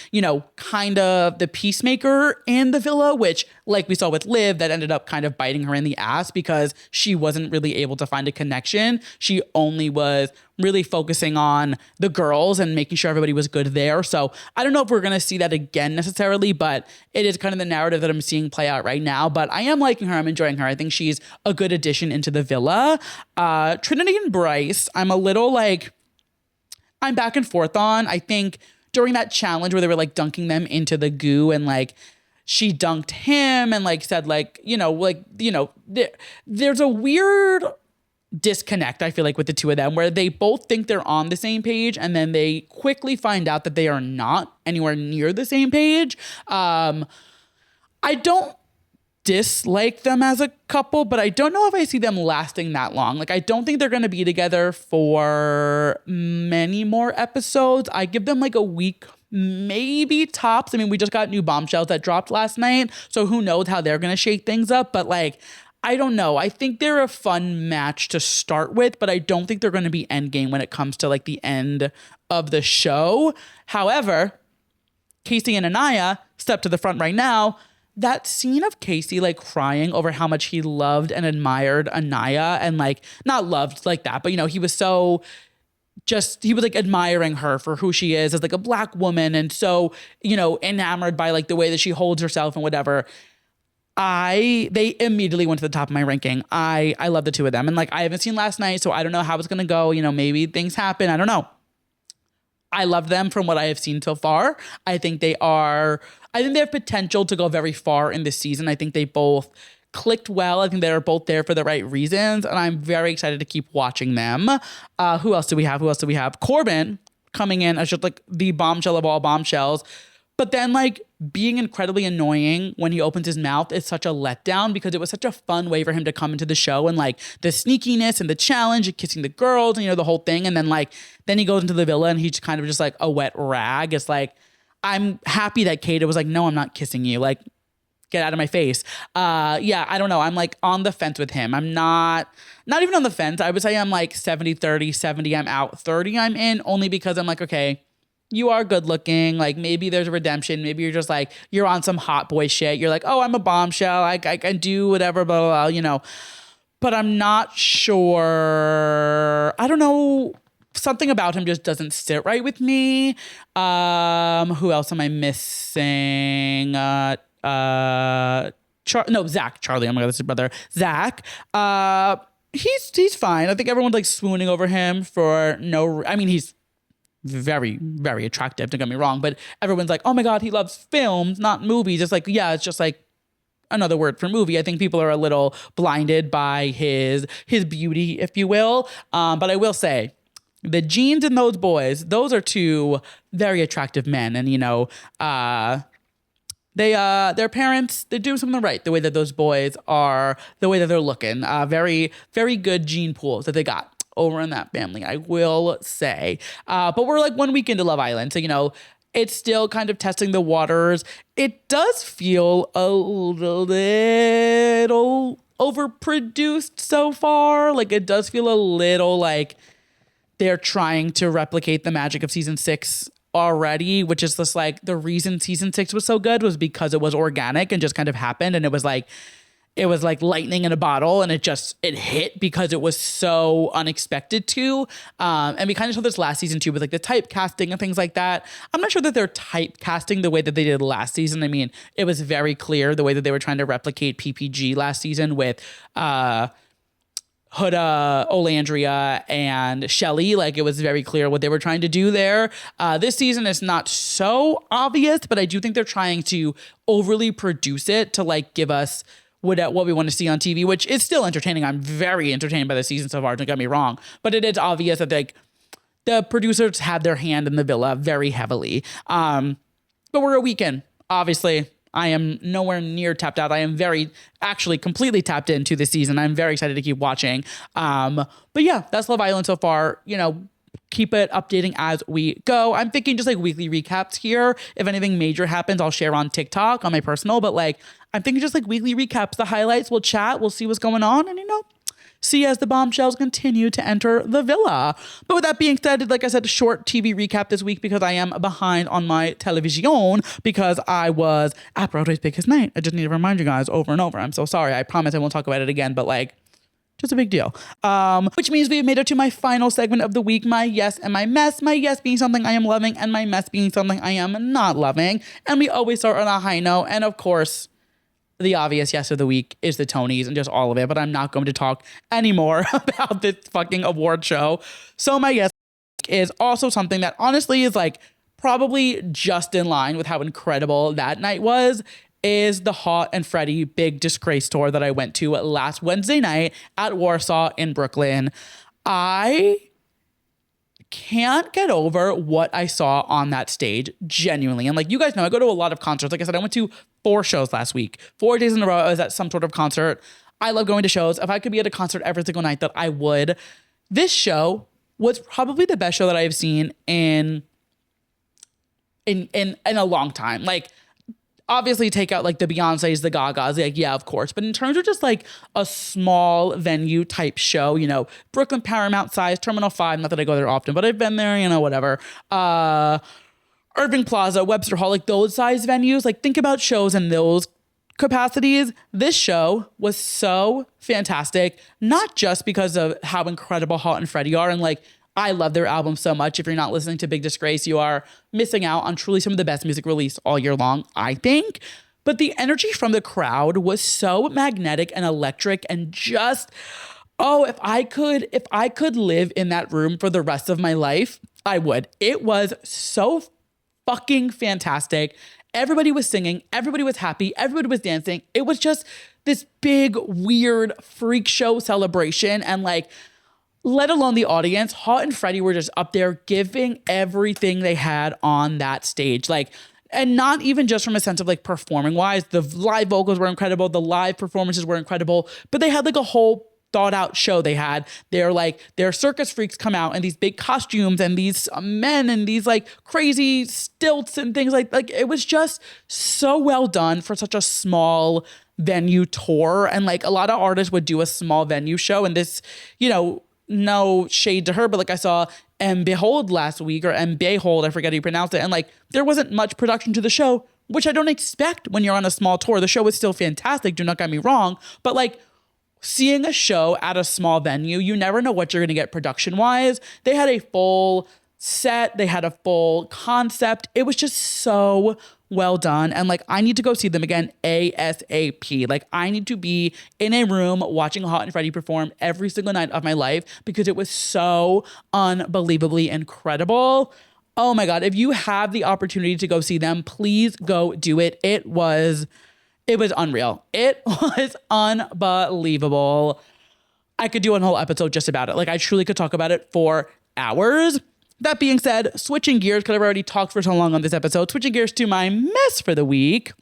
kind of the peacemaker in the villa, which like we saw with Liv, that ended up kind of biting her in the ass because she wasn't really able to find a connection. She only was really focusing on the girls and making sure everybody was good there. So I don't know if we're going to see that again necessarily, but it is kind of the narrative that I'm seeing play out right now. But I am liking her. I'm enjoying her. I think she's a good addition into the villa. Trinity and Bryce, I'm a little like, I'm back and forth on. I think during that challenge where they were like dunking them into the goo and like she dunked him and like said like, there's a weird disconnect, I feel like, with the two of them, where they both think they're on the same page and then they quickly find out that they are not anywhere near the same page. I don't dislike them as a couple, but I don't know if I see them lasting that long. Like, I don't think they're going to be together for many more episodes. I give them like a week, maybe tops. I mean, we just got new bombshells that dropped last night, so who knows how they're going to shake things up, but like, I don't know. I think they're a fun match to start with, but I don't think they're going to be endgame when it comes to like the end of the show. However, Casey and Anaya step to the front right now. That scene of Casey like crying over how much he loved and admired Anaya, and like not loved like that, but he was so he was like admiring her for who she is as like a Black woman, and so, enamored by like the way that she holds herself and whatever. They immediately went to the top of my ranking. I love the two of them. And like, I haven't seen last night, so I don't know how it's going to go. Maybe things happen. I don't know. I love them from what I have seen so far. I think they have potential to go very far in this season. I think they both clicked well. I think they're both there for the right reasons. And I'm very excited to keep watching them. Who else do we have? Corbin coming in as just like the bombshell of all bombshells. But then like being incredibly annoying when he opens his mouth is such a letdown because it was such a fun way for him to come into the show and like the sneakiness and the challenge and kissing the girls and, you know, the whole thing. And then he goes into the villa and he's kind of just like a wet rag. It's like, I'm happy that Kata was like, no, I'm not kissing you. Like, get out of my face. Yeah, I don't know. I'm like on the fence with him. I'm not even on the fence. I would say I'm like 70-30, 70 I'm out, 30 I'm in, only because I'm like, okay, you are good looking. Like maybe there's a redemption. Maybe you're just like, you're on some hot boy shit. You're like, oh, I'm a bombshell. I can do whatever, blah, blah, blah, you know. But I'm not sure. I don't know. Something about him just doesn't sit right with me. Who else am I missing? Zach. Charli. Oh my God, that's his brother. Zach. He's fine. I think everyone's like swooning over him for he's very, very attractive, don't get me wrong, but everyone's like, oh my God, he loves films, not movies. It's like, yeah, it's just like another word for movie. I think people are a little blinded by his beauty, if you will. But I will say, the genes in those boys, those are two very attractive men. And, you know, their parents, they're doing something right, the way that those boys are, the way that they're looking. Very, very good gene pools that they got over in that family, I will say. But we're like 1 week into Love Island. So, you know, it's still kind of testing the waters. It does feel a little overproduced so far. Like it does feel a little like they're trying to replicate the magic of season 6 already, which is just like the reason season 6 was so good was because it was organic and just kind of happened. And it was like lightning in a bottle, and it hit because it was so unexpected to. And we kind of saw this last season too with like the typecasting and things like that. I'm not sure that they're typecasting the way that they did last season. I mean, it was very clear the way that they were trying to replicate PPG last season with Huda, Olandria, and Shelly. Like it was very clear what they were trying to do there. This season is not so obvious, but I do think they're trying to overly produce it to like give us what we want to see on TV, which is still entertaining. I'm very entertained by the season so far, don't get me wrong. But it is obvious that like the producers had their hand in the villa very heavily. But we're a weekend. Obviously, I am nowhere near tapped out. I am actually completely tapped into this season. I'm very excited to keep watching. But yeah, that's Love Island so far. You know, keep it updating as we go. I'm thinking just like weekly recaps here. If anything major happens, I'll share on TikTok on my personal, but like I'm thinking just like weekly recaps, the highlights, we'll chat, we'll see what's going on, and you know, see as the bombshells continue to enter the villa. But with that being said, like I said, a short TV recap this week because I am behind on my television because I was at Broadway's Biggest Night. I just need to remind you guys over and over. I'm so sorry. I promise I won't talk about it again, but like, just a big deal. Which means we've made it to my final segment of the week, my yes and my mess. My yes being something I am loving and my mess being something I am not loving. And we always start on a high note. And of course, the obvious yes of the week is the Tonys and just all of it. But I'm not going to talk anymore about this fucking award show. So my yes is also something that honestly is like probably just in line with how incredible that night was, is the Hot and Freddie Big Disgrace tour that I went to last Wednesday night at Warsaw in Brooklyn. I can't get over what I saw on that stage, genuinely. And like you guys know, I go to a lot of concerts. Like I said, I went to 4 shows last week. 4 days in a row, I was at some sort of concert. I love going to shows. If I could be at a concert every single night, that I would. This show was probably the best show that I have seen in a long time. Like, obviously take out like the Beyoncés, the Gagas, like, yeah, of course. But in terms of just like a small venue type show, you know, Brooklyn Paramount size, Terminal 5, not that I go there often, but I've been there, you know, whatever. Irving Plaza, Webster Hall, like those size venues, like think about shows in those capacities. This show was so fantastic, not just because of how incredible Hot and Freddie are, and like, I love their album so much. If you're not listening to Big Disgrace, you are missing out on truly some of the best music released all year long, I think. But the energy from the crowd was so magnetic and electric and just, Oh, if I could live in that room for the rest of my life, I would. It was so fucking fantastic. Everybody was singing, everybody was happy, everybody was dancing. It was just this big, weird freak show celebration. And like, let alone the audience, Hot and Freddie were just up there giving everything they had on that stage. Like, and not even just from a sense of like performing wise, the live vocals were incredible, the live performances were incredible, but they had like a whole thought out show. They had their circus freaks come out in these big costumes and these men and these like crazy stilts and things like it was just so well done for such a small venue tour. And like a lot of artists would do a small venue show, and this, you know, no shade to her, but like I saw M Behold last week, or M Behold, I forget how you pronounce it, and like there wasn't much production to the show, which I don't expect when you're on a small tour. The show was still fantastic, do not get me wrong, but like seeing a show at a small venue, you never know what you're going to get production wise. They had a full set, they had a full concept. It was just so well done. And like, I need to go see them again ASAP. Like, I need to be in a room watching Hot and Freddie perform every single night of my life because it was so unbelievably incredible. Oh my God. If you have the opportunity to go see them, please go do it. It was unreal. It was unbelievable. I could do a whole episode just about it. Like, I truly could talk about it for hours. That being said, switching gears, because I've already talked for so long on this episode, switching gears to my mess for the week.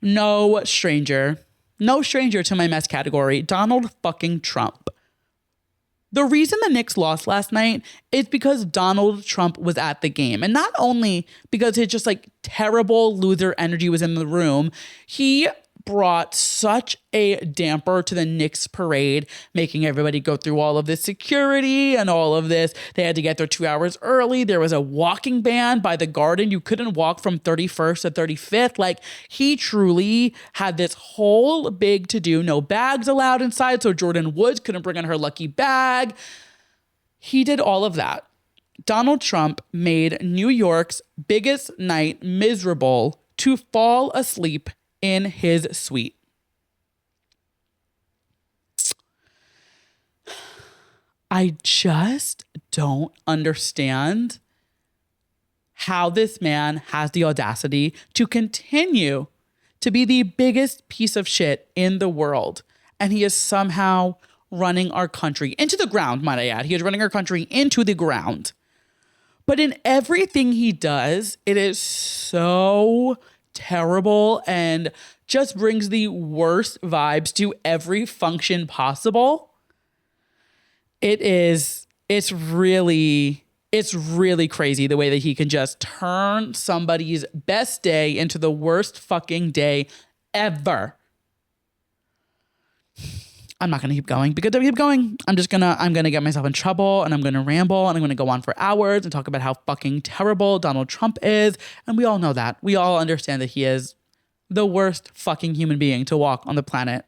No stranger to my mess category, Donald fucking Trump. The reason the Knicks lost last night is because Donald Trump was at the game. And not only because his just like terrible loser energy was in the room, he brought such a damper to the Knicks parade, making everybody go through all of this security and all of this. They had to get there 2 hours early. There was a walking ban by the Garden. You couldn't walk from 31st to 35th. Like, he truly had this whole big to-do. No bags allowed inside, so Jordan Woods couldn't bring in her lucky bag. He did all of that. Donald Trump made New York's biggest night miserable to fall asleep in his suite. I just don't understand how this man has the audacity to continue to be the biggest piece of shit in the world. And he is somehow running our country into the ground, might I add. He is running our country into the ground. But in everything he does, it is so terrible and just brings the worst vibes to every function possible. It's really crazy the way that he can just turn somebody's best day into the worst fucking day ever. I'm not going to keep going, because if I keep going, I'm going to get myself in trouble, and I'm going to ramble, and I'm going to go on for hours and talk about how fucking terrible Donald Trump is. And we all know that. We all understand that he is the worst fucking human being to walk on the planet.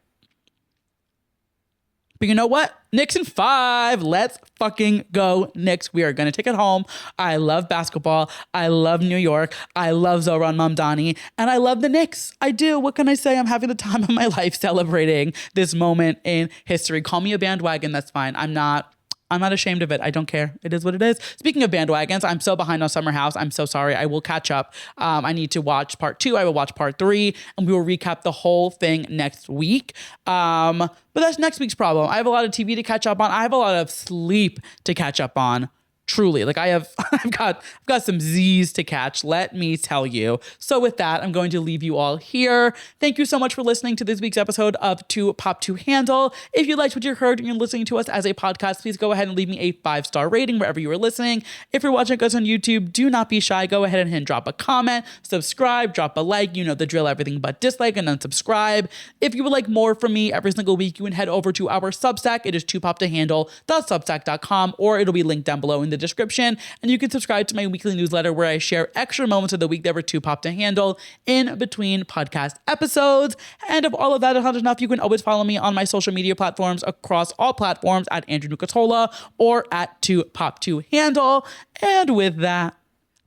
But you know what? Knicks in 5. Let's fucking go Knicks. We are going to take it home. I love basketball. I love New York. I love Zoran Mamdani. And I love the Knicks. I do. What can I say? I'm having the time of my life celebrating this moment in history. Call me a bandwagon. That's fine. I'm not ashamed of it. I don't care. It is what it is. Speaking of bandwagons, I'm so behind on Summer House. I'm so sorry. I will catch up. I need to watch part 2. I will watch part 3, and we will recap the whole thing next week. But that's next week's problem. I have a lot of TV to catch up on. I have a lot of sleep to catch up on. Truly, like I've got some Z's to catch, let me tell you. So with that, I'm going to leave you all here. Thank you so much for listening to this week's episode of To Pop to Handle. If you liked what you heard and you're listening to us as a podcast, please go ahead and leave me a 5-star rating wherever you are listening. If you're watching us on YouTube, do not be shy. Go ahead and drop a comment, subscribe, drop a like. You know the drill, everything but dislike and unsubscribe. If you would like more from me every single week, you can head over to our Substack. It is topoptohandle.substack.com, or it'll be linked down below in the description, and you can subscribe to my weekly newsletter where I share extra moments of the week that were too pop to handle in between podcast episodes. And if all of that is not enough, you can always follow me on my social media platforms across all platforms at Andrew Nucatola or at To Pop to Handle. And with that,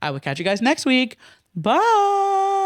I will catch you guys next week. Bye.